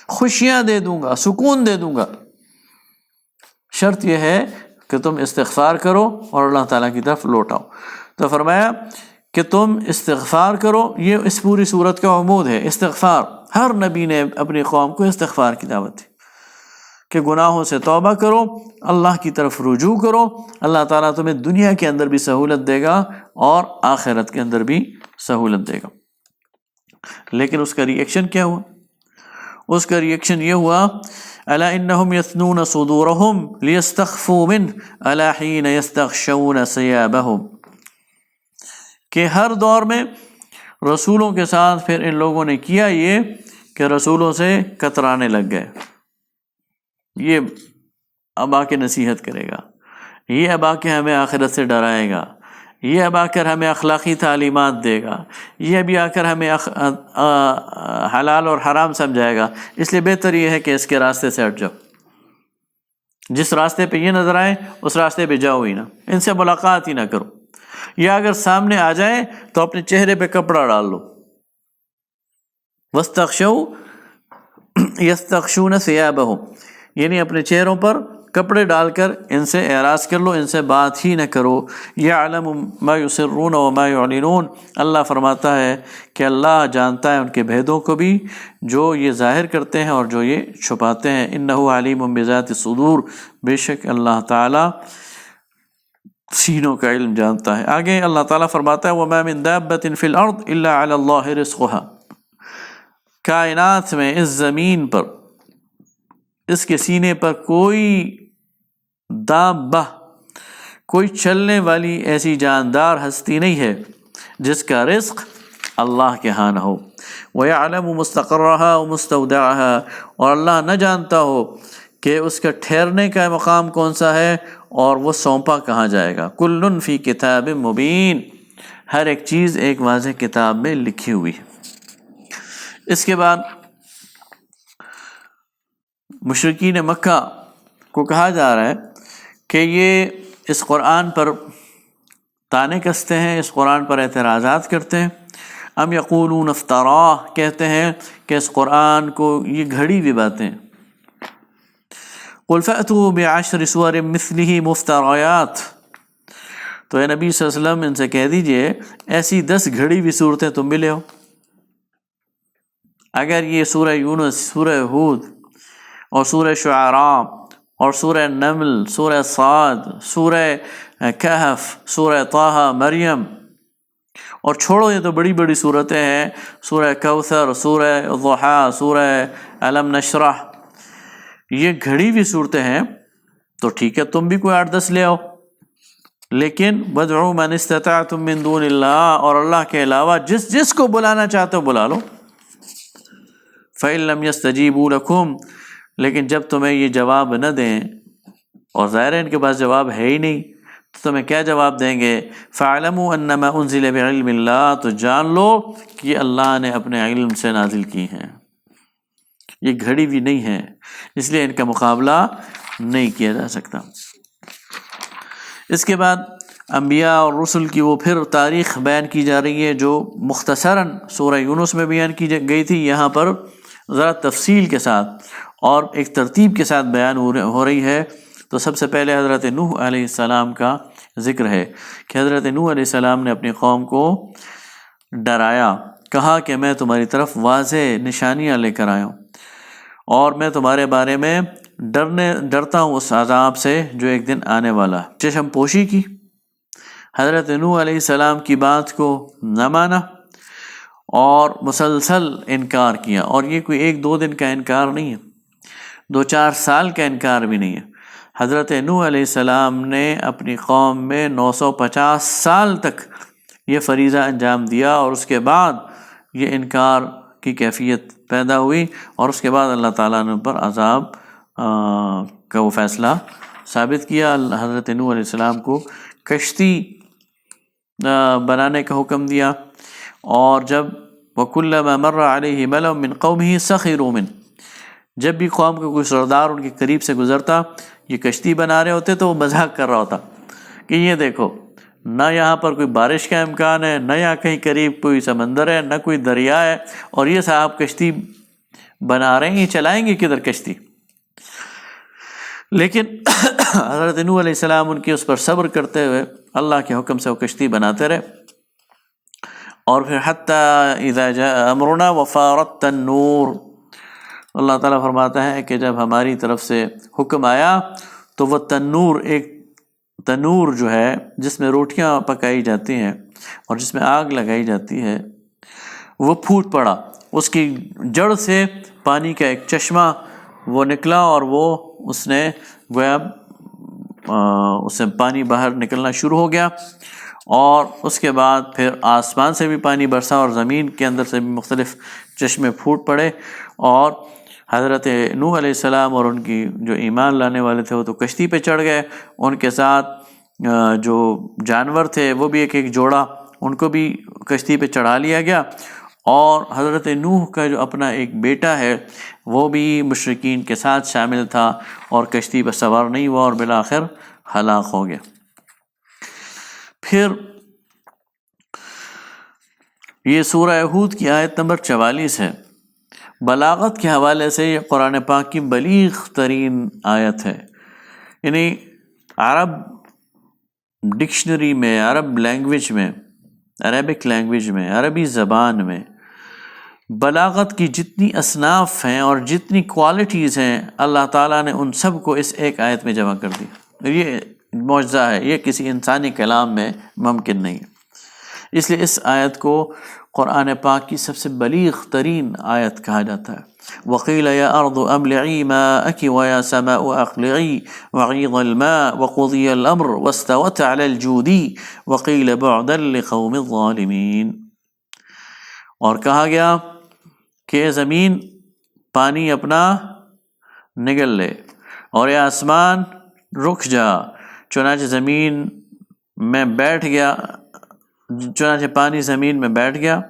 خوشیاں دے دوں گا، سکون دے دوں گا۔ شرط یہ ہے کہ تم استغفار کرو اور اللہ تعالیٰ کی طرف لوٹ آؤ۔ تو فرمایا کہ تم استغفار کرو، یہ اس پوری صورت کا عمود ہے، استغفار۔ ہر نبی نے اپنی قوم کو استغفار کی دعوت دی کہ گناہوں سے توبہ کرو، اللہ کی طرف رجوع کرو، اللہ تعالیٰ تمہیں دنیا کے اندر بھی سہولت دے گا اور آخرت کے اندر بھی سہولت دے گا۔ لیکن اس کا ریئیکشن کیا ہوا؟ اس کا ریئیکشن یہ ہوا، الا انہم یثنون صدورہم لیستخفوا منہ الا حین یستغشون ثیابہم، کہ ہر دور میں رسولوں کے ساتھ پھر ان لوگوں نے کیا یہ کہ رسولوں سے کترانے لگ گئے، یہ اب آ کے نصیحت کرے گا، یہ اب آ کے ہمیں آخرت سے ڈرائے گا، یہ اب آ کر ہمیں اخلاقی تعلیمات دے گا، یہ ابھی آ کر ہمیں حلال اور حرام سمجھائے گا، اس لیے بہتر یہ ہے کہ اس کے راستے سے ہٹ جاؤ، جس راستے پہ یہ نظر آئے اس راستے پہ جاؤ ہی نہ، ان سے ملاقات ہی نہ کرو۔ یا اگر سامنے آ جائیں تو اپنے چہرے پہ کپڑا ڈال لو. وَاسْتَغْشَوْا يَسْتَغْشُونَ ثِيَابَهُمْ، یعنی اپنے چہروں پر کپڑے ڈال کر ان سے اعراض کر لو، ان سے بات ہی نہ کرو. یعلم ما یسرون وما یعلنون، اللہ فرماتا ہے کہ اللہ جانتا ہے ان کے بھیدوں کو بھی، جو یہ ظاہر کرتے ہیں اور جو یہ چھپاتے ہیں. انہ علیم بذات الصدور، بے شک اللہ تعالی سینوں کا علم جانتا ہے. آگے اللہ تعالیٰ فرماتا ہے وما من دابۃ فی الارض الا علی اللہ رزقها، کائنات میں اس زمین پر، اس کے سینے پر کوئی دابہ، کوئی چلنے والی ایسی جاندار ہستی نہیں ہے جس کا رزق اللہ کے ہاں نہ ہو. وَيَعْلَمُ مُسْتَقَرَّهَا وَمُسْتَوْدَعَهَا، اور اللہ نہ جانتا ہو کہ اس کا ٹھہرنے کا مقام کون سا ہے اور وہ سونپا کہاں جائے گا. کُلٌّ فِی کتاب مبین، ہر ایک چیز ایک واضح کتاب میں لکھی ہوئی ہے. اس کے بعد مشرکین مکہ کو کہا جا رہا ہے کہ یہ اس قرآن پر طعنے کستے ہیں، اس قرآن پر اعتراضات کرتے ہیں. ام یقولون افتراہ، کہتے ہیں کہ اس قرآن کو یہ گھڑی ہوئی باتیں. قل فأتوا بعشر سور مثلہ مفتریات، تو اے نبی صلی اللہ علیہ وسلم ان سے کہہ دیجئے ایسی 10 گھڑی ہوئی صورتیں تم بھی لے ہو. اگر یہ سورہ یونس، سورہ ہود اور سورہ شعراء اور سورہ نمل، سورہ صاد، سورہ کہف، سورہ طٰہٰ، مریم، اور چھوڑو یہ تو بڑی بڑی صورتیں ہیں، سورہ کوثر، سورہ ضحیٰ، سورہ علم نشرح، یہ گھڑی ہوئی صورتیں ہیں تو ٹھیک ہے تم بھی کوئی 8-10 لے آؤ، لیکن وَادْعُوا مَنِ اسْتَطَعْتُم مِّن دُونِ اللَّهِ، اور اللہ کے علاوہ جس کو بلانا چاہتے ہو بلا لو. فَإِن لَّمْ يَسْتَجِيبُوا لَكُمْ، لیکن جب تمہیں یہ جواب نہ دیں، اور ظاہر ہے ان کے پاس جواب ہے ہی نہیں، تو تمہیں کیا جواب دیں گے؟ فَاعْلَمُوا أَنَّمَا أُنزِلَ بِعِلْمِ اللَّهِ، تو جان لو کہ اللہ نے اپنے علم سے نازل کی ہیں. یہ گھڑی بھی نہیں ہے، اس لیے ان کا مقابلہ نہیں کیا جا سکتا. اس کے بعد انبیاء اور رسل کی وہ پھر تاریخ بیان کی جا رہی ہے جو مختصراً سورہ یونس میں بیان کی گئی تھی، یہاں پر ذرا تفصیل کے ساتھ اور ایک ترتیب کے ساتھ بیان ہو رہی ہے. تو سب سے پہلے حضرت نوح علیہ السلام کا ذکر ہے کہ حضرت نوح علیہ السلام نے اپنی قوم کو ڈرایا، کہا کہ میں تمہاری طرف واضح نشانیاں لے کر آیا ہوں اور میں تمہارے بارے میں ڈرتا ہوں اس عذاب سے جو ایک دن آنے والا. چشم پوشی کی، حضرت نوح علیہ السلام کی بات کو نہ مانا اور مسلسل انکار کیا، اور یہ کوئی 1-2 دن کا انکار نہیں ہے، 2-4 سال کا انکار بھی نہیں ہے. حضرت نوح علیہ السلام نے اپنی قوم میں 950 سال تک یہ فریضہ انجام دیا، اور اس کے بعد یہ انکار کی کیفیت پیدا ہوئی، اور اس کے بعد اللہ تعالیٰ نے ان پر عذاب کا وہ فیصلہ ثابت کیا. حضرت نوح علیہ السلام کو کشتی بنانے کا حکم دیا، اور جب وَكُلَّمَا مَرَّ عَلَيْهِ مَلَأٌ مِّن قَوْمِهِ سَخِرُوا مِنْهُ، جب بھی قوم کا کوئی سردار ان کے قریب سے گزرتا، یہ کشتی بنا رہے ہوتے تو وہ مذاق کر رہا ہوتا کہ یہ دیکھو، نہ یہاں پر کوئی بارش کا امکان ہے، نہ یہاں کہیں قریب کوئی سمندر ہے، نہ کوئی دریا ہے، اور یہ صاحب کشتی بنا رہے ہیں، یہ چلائیں گے کدھر کشتی. لیکن حضرت نوح علیہ السلام ان کی اس پر صبر کرتے ہوئے اللہ کے حکم سے وہ کشتی بناتے رہے. اور پھر حتیٰ اذا جاء امرنا وفارت النور، اللہ تعالیٰ فرماتا ہے کہ جب ہماری طرف سے حکم آیا تو وہ تنور جو ہے جس میں روٹیاں پکائی جاتی ہیں اور جس میں آگ لگائی جاتی ہے، وہ پھوٹ پڑا، اس کی جڑ سے پانی کا ایک چشمہ وہ نکلا، اور وہ اس نے گویا اس سے پانی باہر نکلنا شروع ہو گیا. اور اس کے بعد پھر آسمان سے بھی پانی برسا اور زمین کے اندر سے بھی مختلف چشمے پھوٹ پڑے، اور حضرت نوح علیہ السلام اور ان کی جو ایمان لانے والے تھے وہ تو کشتی پہ چڑھ گئے، ان کے ساتھ جو جانور تھے وہ بھی ایک جوڑا، ان کو بھی کشتی پہ چڑھا لیا گیا، اور حضرت نوح کا جو اپنا ایک بیٹا ہے وہ بھی مشرکین کے ساتھ شامل تھا اور کشتی پر سوار نہیں ہوا اور بالآخر ہلاک ہو گیا. پھر یہ سورہ ہود کی آیت نمبر 44 ہے۔ بلاغت کے حوالے سے یہ قرآن پاک کی بلیغ ترین آیت ہے، یعنی عرب ڈکشنری میں، عرب لینگویج میں، عربک لینگویج میں، عربی زبان میں بلاغت کی جتنی اصناف ہیں اور جتنی کوالٹیز ہیں، اللہ تعالیٰ نے ان سب کو اس ایک آیت میں جمع کر دی۔ یہ معجزہ ہے، یہ کسی انسانی کلام میں ممکن نہیں ہے۔ اس لیے اس آیت کو قرآن پاک کی سب سے بلیغ ترین آیت کہا جاتا ہے۔ وَقِيلَ يَا أَرْضُ أَبْلِعِي مَاءَكِ وَيَا سَمَاءُ أَقْلِعِي وَغِيضَ الْمَاءُ وَقُضِيَ الْأَمْرُ وَاسْتَوَتْ عَلَى الْجُودِي وَقِيلَ بُعْدًا لِقَوْمِ الظَّالِمِينَ۔ اور کہا گیا کہ زمین پانی اپنا نگل لے، اور یہ آسمان رک جا، چنانچہ زمین میں بیٹھ گیا، چنانچہ پانی زمین میں بیٹھ گیا،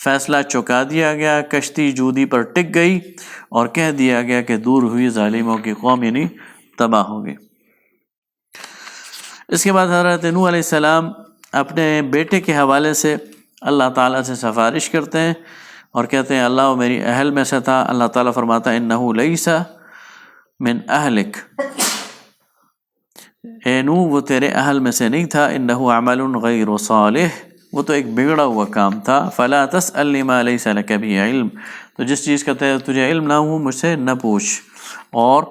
فیصلہ چکا دیا گیا، کشتی جودی پر ٹک گئی، اور کہہ دیا گیا کہ دور ہوئی ظالموں کی قوم، یعنی تباہ ہو گئی۔ اس کے بعد حضرت نوح علیہ السلام اپنے بیٹے کے حوالے سے اللہ تعالیٰ سے سفارش کرتے ہیں اور کہتے ہیں اللہ وہ میری اہل میں سے تھا۔ اللہ تعالیٰ فرماتا ہے انہ لیس من اہلک، اے نوح وہ تیرے اہل میں سے نہیں تھا، انہ عمل غیر صالح، وہ تو ایک بگڑا ہوا کام تھا، فلا تسألنی ما لیس لک بہ علم، تو جس چیز کا تجھے علم نہ ہو مجھ سے نہ پوچھ۔ اور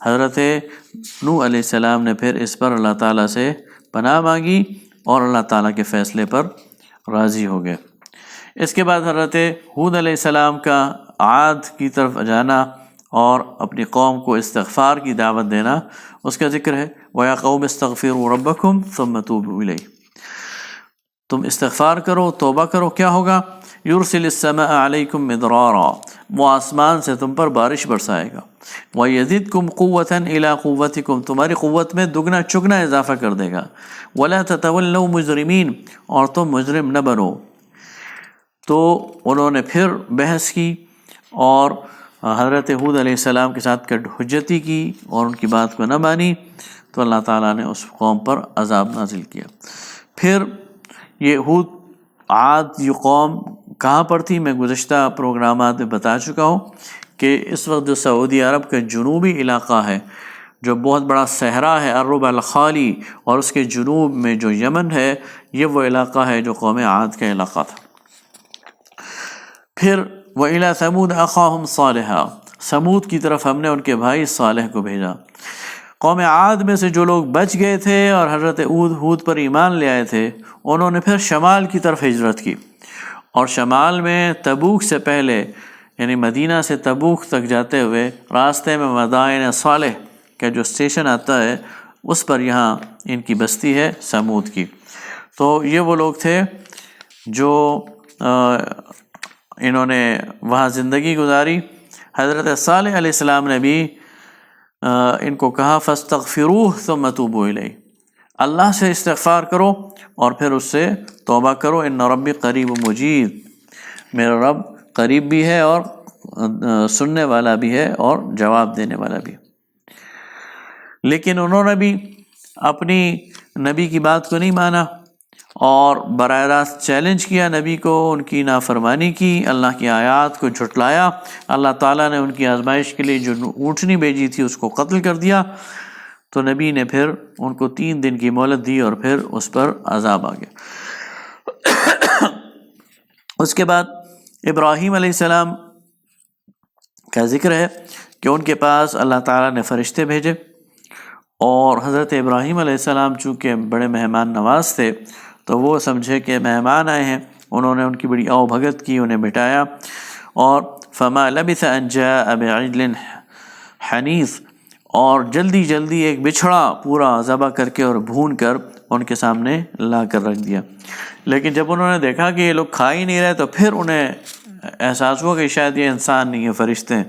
حضرت نوح علیہ السلام نے پھر اس پر اللہ تعالیٰ سے پناہ مانگی اور اللہ تعالیٰ کے فیصلے پر راضی ہو گئے۔ اس کے بعد حضرت ہود علیہ السلام کا عاد کی طرف جانا اور اپنی قوم کو استغفار کی دعوت دینا، اس کا ذکر ہے وَيَا قَوْمِ اسْتَغْفِرُوا رَبَّكُمْ ثُمَّ تُوبُوا إِلَيْهِ، تم استغفار کرو، توبہ کرو، کیا ہوگا؟ يُرْسِلِ السَّمَاءَ عَلَيْكُمْ مِدْرَارًا، وہ آسمان سے تم پر بارش برسائے گا، وَيَزِدْكُمْ قُوَّةً إِلَىٰ قُوَّتِكُمْ، تمہاری قوت میں دگنا چگنا اضافہ کر دے گا، وَلَا تَتَوَلَّوْا مُجْرِمِينَ، اور تم مجرم نہ بنو۔ تو انہوں نے پھر بحث کی اور حضرت ہود علیہ السلام کے ساتھ کٹ حجتی کی اور ان کی بات کو نہ مانی، تو اللہ تعالیٰ نے اس قوم پر عذاب نازل کیا۔ پھر یہ ہود عاد یہ قوم کہاں پر تھی، میں گزشتہ پروگرامات میں بتا چکا ہوں کہ اس وقت جو سعودی عرب کا جنوبی علاقہ ہے، جو بہت بڑا صحرا ہے الربع الخالی، اور اس کے جنوب میں جو یمن ہے، یہ وہ علاقہ ہے جو قوم عاد کا علاقہ تھا۔ پھر وَإِلَىٰ ثَمُودَ أَخَاهُمْ صَالِحًا، سمود کی طرف ہم نے ان کے بھائی صالح کو بھیجا۔ قوم عاد میں سے جو لوگ بچ گئے تھے اور حضرت ہود پر ایمان لے آئے تھے، انہوں نے پھر شمال کی طرف ہجرت کی، اور شمال میں تبوک سے پہلے، یعنی مدینہ سے تبوک تک جاتے ہوئے راستے میں مدائن صالح کا جو اسٹیشن آتا ہے، اس پر یہاں ان کی بستی ہے سمود کی۔ تو یہ وہ لوگ تھے جو انہوں نے وہاں زندگی گزاری۔ حضرت صالح علیہ السلام نے بھی ان کو کہا فَاسْتَغْفِرُوهُ ثُمَّ تُوبُوا إِلَيْهِ، اللہ سے استغفار کرو اور پھر اس سے توبہ کرو، ان ربی قریب مجیب، میرا رب قریب بھی ہے اور سننے والا بھی ہے اور جواب دینے والا بھی۔ لیکن انہوں نے بھی اپنی نبی کی بات کو نہیں مانا اور براہ راست چیلنج کیا نبی کو، ان کی نافرمانی کی، اللہ کی آیات کو جھٹلایا۔ اللہ تعالیٰ نے ان کی آزمائش کے لیے جو اونٹنی بھیجی تھی اس کو قتل کر دیا، تو نبی نے پھر ان کو 3 دن کی مہلت دی اور پھر اس پر عذاب آ گیا۔ اس کے بعد ابراہیم علیہ السلام کا ذکر ہے کہ ان کے پاس اللہ تعالیٰ نے فرشتے بھیجے، اور حضرت ابراہیم علیہ السلام چونکہ بڑے مہمان نواز تھے تو وہ سمجھے کہ مہمان آئے ہیں، انہوں نے ان کی بڑی آؤ بھگت کی، انہیں بٹھایا، اور فما لبث ان جاء بعجل حنیذ، اور جلدی جلدی ایک بچھڑا پورا ذبح کر کے اور بھون کر ان کے سامنے لا کر رکھ دیا۔ لیکن جب انہوں نے دیکھا کہ یہ لوگ کھا ہی نہیں رہے تو پھر انہیں احساس ہوا کہ شاید یہ انسان نہیں، یہ فرشتے ہیں،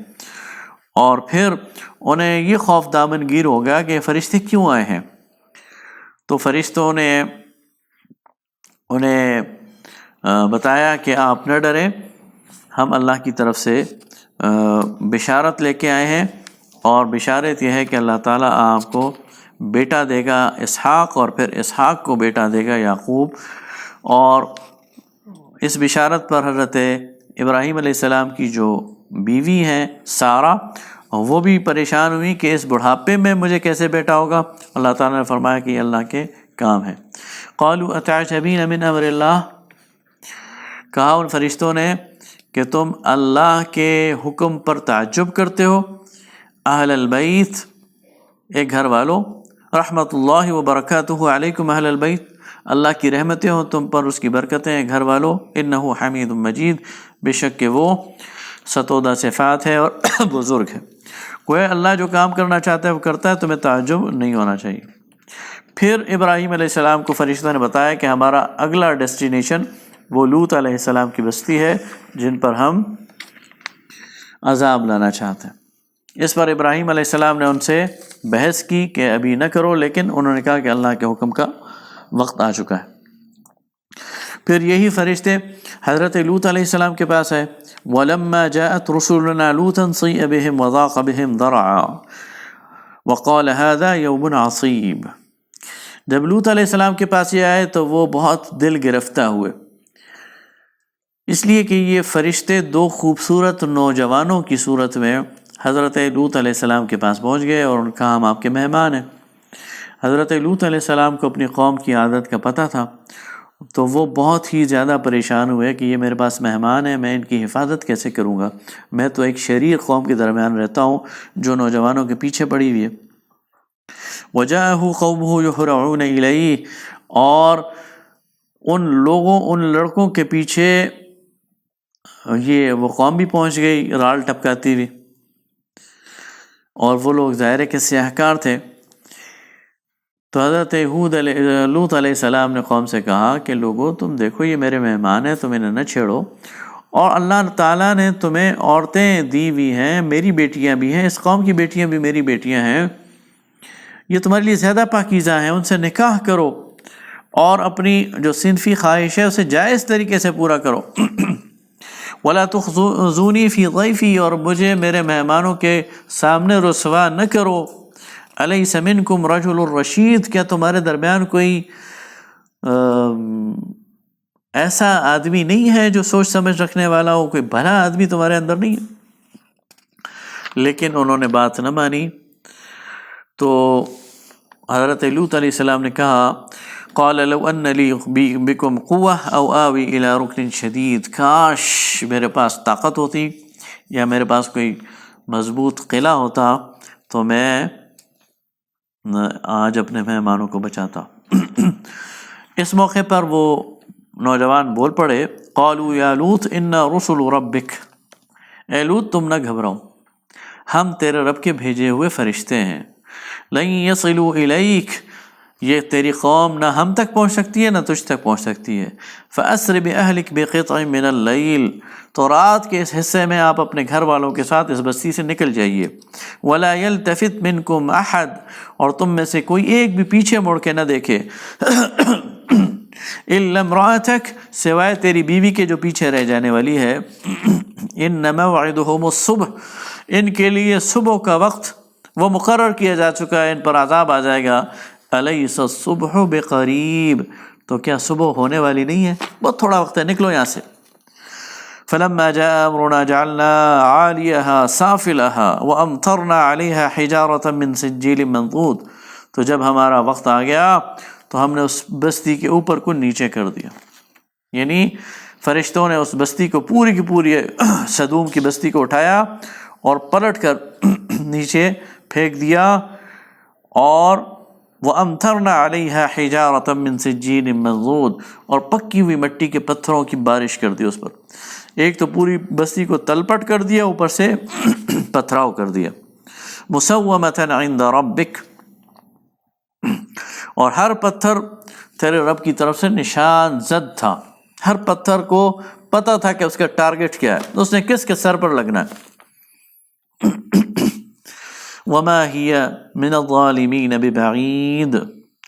اور پھر انہیں یہ خوف دامن گیر ہو گیا کہ یہ فرشتے کیوں آئے ہیں۔ تو فرشتوں نے انہیں بتایا کہ آپ نہ ڈریں، ہم اللہ کی طرف سے بشارت لے کے آئے ہیں، اور بشارت یہ ہے کہ اللہ تعالیٰ آپ کو بیٹا دے گا اسحاق، اور پھر اسحاق کو بیٹا دے گا یعقوب، اور اس بشارت پر حضرت ابراہیم علیہ السلام کی جو بیوی ہیں سارہ، وہ بھی پریشان ہوئی کہ اس بڑھاپے میں مجھے کیسے بیٹا ہوگا۔ اللہ تعالیٰ نے فرمایا کہ یہ اللہ کے کام ہے۔ قالوا اتعجبین من امر اللہ، کہا ان فرشتوں نے کہ تم اللہ کے حکم پر تعجب کرتے ہو۔ اہل البیت، ایک گھر والوں، رحمت اللہ وبرکاتہ علیکم اہل البیت، اللہ کی رحمتیں ہوں تم پر، اس کی برکتیں ہیں گھر والوں۔ انہ حمید مجید، بے شک کہ وہ ستودہ صفات ہے اور بزرگ ہے۔ کوئی اللہ جو کام کرنا چاہتا ہے وہ کرتا ہے، تمہیں تعجب نہیں ہونا چاہیے۔ پھر ابراہیم علیہ السلام کو فرشتوں نے بتایا کہ ہمارا اگلا ڈیسٹینیشن وہ لوط علیہ السلام کی بستی ہے جن پر ہم عذاب لانا چاہتے ہیں۔ اس پر ابراہیم علیہ السلام نے ان سے بحث کی کہ ابھی نہ کرو، لیکن انہوں نے کہا کہ اللہ کے حکم کا وقت آ چکا ہے۔ پھر یہی فرشتے حضرت لوط علیہ السلام کے پاس آئے۔ وَلَمَّا جَاءَتْ رُسُلُنَا لُوطًا سِيءَ بِهِمْ وَضَاقَ بِهِمْ ذَرْعًا وَقَالَ هَذَا يَوْمٌ عَصِيبٌ۔ جب لوط علیہ السلام کے پاس یہ آئے تو وہ بہت دل گرفتہ ہوئے، اس لیے کہ یہ فرشتے دو خوبصورت نوجوانوں کی صورت میں حضرت لوط علیہ السلام کے پاس پہنچ گئے اور ان کا ہم آپ کے مہمان ہیں۔ حضرت لوط علیہ السلام کو اپنی قوم کی عادت کا پتہ تھا، تو وہ بہت ہی زیادہ پریشان ہوئے کہ یہ میرے پاس مہمان ہیں، میں ان کی حفاظت کیسے کروں گا، میں تو ایک شریر قوم کے درمیان رہتا ہوں جو نوجوانوں کے پیچھے پڑی ہوئی ہے۔ وَجَاءَهُ قَوْمُهُ يُهْرَعُونَ إِلَيْهِ، اور ان لڑکوں کے پیچھے وہ قوم بھی پہنچ گئی رال ٹپکاتی ہوئی، اور وہ لوگ ظاہر ہے کہ سیاہکار تھے۔ تو حضرت لوط علیہ السلام نے قوم سے کہا کہ لوگو تم دیکھو یہ میرے مہمان ہیں، تم انہیں نہ چھیڑو، اور اللہ تعالیٰ نے تمہیں عورتیں دی ہوئی ہیں، میری بیٹیاں بھی ہیں، اس قوم کی بیٹیاں بھی میری بیٹیاں ہیں، یہ تمہارے لیے زیادہ پاکیزہ ہیں، ان سے نکاح کرو اور اپنی جو صنفی خواہش ہے اسے جائز طریقے سے پورا کرو۔ وَلَا تُخْزُونِي فِي ضَيْفِي، اور مجھے میرے مہمانوں کے سامنے رسوا نہ کرو۔ أَلَيْسَ مِنْكُمْ رَجُلٌ رَشِيدٌ، کیا تمہارے درمیان کوئی ایسا آدمی نہیں ہے جو سوچ سمجھ رکھنے والا ہو، کوئی بھلا آدمی تمہارے اندر نہیں ہے؟ لیکن انہوں نے بات نہ مانی۔ تو حضرت لوط علیہ السلام نے کہا قال لو ان لی بکم قوہ او آوی الی رکن شدید، کاش میرے پاس طاقت ہوتی یا میرے پاس کوئی مضبوط قلعہ ہوتا تو میں آج اپنے مہمانوں کو بچاتا۔ اس موقع پر وہ نوجوان بول پڑے قالوا یا لوط انا رسل ربک، اے لوط تم نہ گھبراؤ، ہم تیرے رب کے بھیجے ہوئے فرشتے ہیں۔ لن یصلوا الیک، یہ تیری قوم نہ ہم تک پہنچ سکتی ہے نہ تجھ تک پہنچ سکتی ہے۔ فأسر بأہلک بقطع من اللیل، تو رات کے اس حصے میں آپ اپنے گھر والوں کے ساتھ اس بستی سے نکل جائیے۔ ولا یلتفت منکم احد، اور تم میں سے کوئی ایک بھی پیچھے مڑ کے نہ دیکھے۔ الا امرأتک، سوائے تیری بیوی کے جو پیچھے رہ جانے والی ہے۔ ان موعدہم الصبح، ان کے لیے صبح کا وقت وہ مقرر کیا جا چکا ہے، ان پر عذاب آ جائے گا۔ الیس الصبح بقریب، تو کیا صبح ہونے والی نہیں ہے، بہت تھوڑا وقت ہے، نکلو یہاں سے۔ فلما جاء امرنا جعلنا عالیہا سافلہا وامطرنا علیہا حجارۃ من سجیل منضود، تو جب ہمارا وقت آ گیا تو ہم نے اس بستی کے اوپر کو نیچے کر دیا، یعنی فرشتوں نے اس بستی کو پوری کی پوری سدوم کی بستی کو اٹھایا اور پلٹ کر نیچے پھینک دیا، اور وَأَمْطَرْنَا عَلَيْهَا حِجَارَةً مِّن سِجِّيلٍ مَّنضُودٍ، اور پکی ہوئی مٹی کے پتھروں کی بارش کر دی اس پر۔ ایک تو پوری بستی کو تلپٹ کر دیا، اوپر سے پتھراؤ کر دیا۔ مُسَوَّمَةً عِندَ رَبِّكَ، اور ہر پتھر تیرے رب کی طرف سے نشان زد تھا، ہر پتھر کو پتہ تھا کہ اس کا ٹارگٹ کیا ہے، اس نے کس کے سر پر لگنا ہے۔ وما ہی من الظالمین ببعید،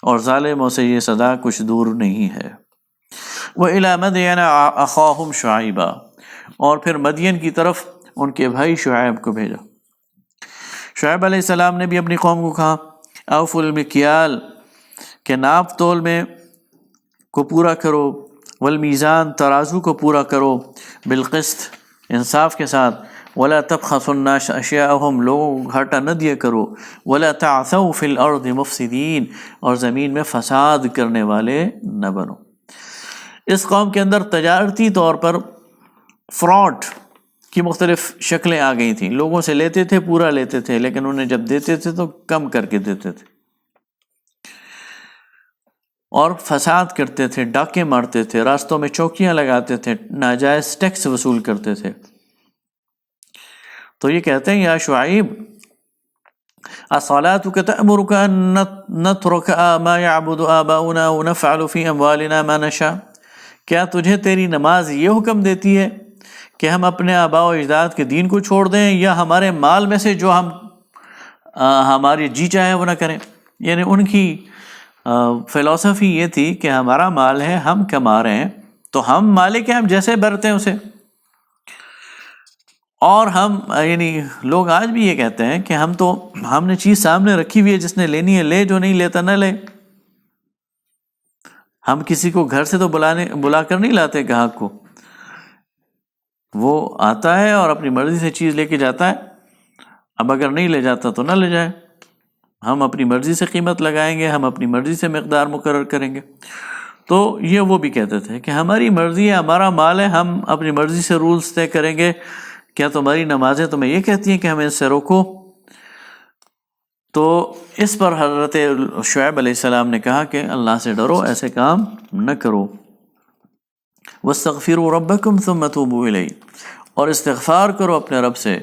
اور ظالموں سے یہ سزا کچھ دور نہیں ہے۔ وإلی مدین اخاہم شعیبا، اور پھر مدین کی طرف ان کے بھائی شعیب کو بھیجا۔ شعیب علیہ السلام نے بھی اپنی قوم کو کہا اوفوا المکیال، کہ ناپ تول میں کو پورا کرو، والمیزان ترازو کو پورا کرو، بالقسط انصاف کے ساتھ، ولا تبخسوا الناس اشیاءهم لوگوں کو گھاٹا نہ دیا کرو، ولا تعثوا فی الارض مفسدین اور زمین میں فساد کرنے والے نہ بنو۔ اس قوم کے اندر تجارتی طور پر فراڈ کی مختلف شکلیں آ گئی تھیں، لوگوں سے لیتے تھے، پورا لیتے تھے، لیکن انہیں جب دیتے تھے تو کم کر کے دیتے تھے، اور فساد کرتے تھے، ڈاکے مارتے تھے، راستوں میں چوکیاں لگاتے تھے، ناجائز ٹیکس وصول کرتے تھے۔ تو یہ کہتے ہیں یا شعیب الصلاۃ تأمرک ان نترک ما یعبد آباؤنا ونفعل فی اموالنا ما نشاء، کیا تجھے تیری نماز یہ حکم دیتی ہے کہ ہم اپنے آباء و اجداد کے دین کو چھوڑ دیں، یا ہمارے مال میں سے جو ہم ہماری جی چاہے وہ نہ کریں؟ یعنی ان کی فلسفی یہ تھی کہ ہمارا مال ہے، ہم کما رہے ہیں تو ہم مالک ہیں، ہم جیسے برتیں اسے، اور ہم یعنی لوگ آج بھی یہ کہتے ہیں کہ ہم نے چیز سامنے رکھی ہوئی ہے، جس نے لینی ہے لے، جو نہیں لیتا نہ لے۔ ہم کسی کو گھر سے تو بلا کر نہیں لاتے گاہک کو، وہ آتا ہے اور اپنی مرضی سے چیز لے کے جاتا ہے، اب اگر نہیں لے جاتا تو نہ لے جائے، ہم اپنی مرضی سے قیمت لگائیں گے، ہم اپنی مرضی سے مقدار مقرر کریں گے۔ تو یہ وہ بھی کہتے تھے کہ ہماری مرضی ہے، ہمارا مال ہے، ہم اپنی مرضی سے رولز طے کریں گے، کیا تمہاری نمازیں تمہیں یہ کہتی ہیں کہ ہمیں اس سے روکو؟ تو اس پر حضرت شعیب علیہ السلام نے کہا کہ اللہ سے ڈرو، ایسے کام نہ کرو۔ وَاسْتَغْفِرُوا رَبَّكُمْ ثُمَّ تُوبُوا إِلَيْهِ، اور استغفار کرو اپنے رب سے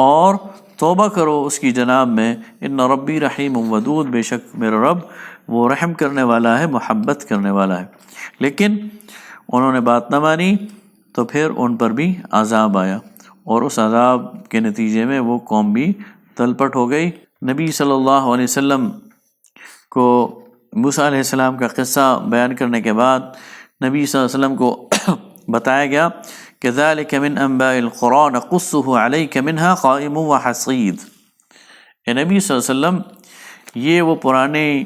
اور توبہ کرو اس کی جناب میں، ان ربی رحیم ودود، بے شک میرا رب وہ رحم کرنے والا ہے، محبت کرنے والا ہے۔ لیکن انہوں نے بات نہ مانی تو پھر ان پر بھی عذاب آیا، اور اس عذاب کے نتیجے میں وہ قوم بھی تلپٹ ہو گئی۔ نبی صلی اللہ علیہ وسلم کو موسیٰ علیہ السلام کا قصہ بیان کرنے کے بعد نبی صلی اللہ علیہ وسلم کو بتایا گیا کہ ذَلِكَ مِنْ أَنْبَاءِ الْقُرَىٰ نَقُصُّهُ عَلَيْكَ مِنْهَا قَائِمٌ وَحَصِيدٌ۔ اے نبی صلی اللہ علیہ وسلم، یہ وہ پرانی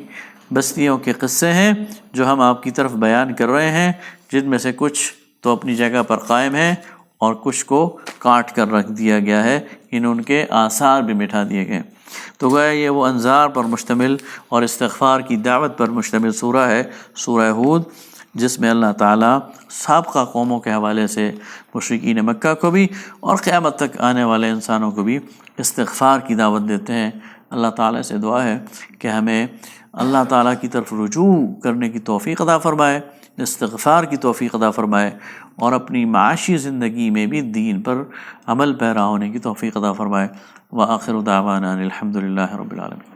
بستیوں کے قصے ہیں جو ہم آپ کی طرف بیان کر رہے ہیں، جن میں سے کچھ تو اپنی جگہ پر قائم ہیں اور کچھ کو کاٹ کر رکھ دیا گیا ہے، ان کے آثار بھی مٹھا دیے گئے۔ تو گویا یہ وہ انذار پر مشتمل اور استغفار کی دعوت پر مشتمل سورہ ہے، سورہ ہود، جس میں اللہ تعالیٰ سابقہ قوموں کے حوالے سے مشرکین مکہ کو بھی اور قیامت تک آنے والے انسانوں کو بھی استغفار کی دعوت دیتے ہیں۔ اللہ تعالیٰ سے دعا ہے کہ ہمیں اللہ تعالیٰ کی طرف رجوع کرنے کی توفیق عطا فرمائے، استغفار کی توفیق عطا فرمائے، اور اپنی معاشی زندگی میں بھی دین پر عمل پیرا ہونے کی توفیق عطا فرمائے۔ وآخر دعوانا الحمد للہ رب العالمین۔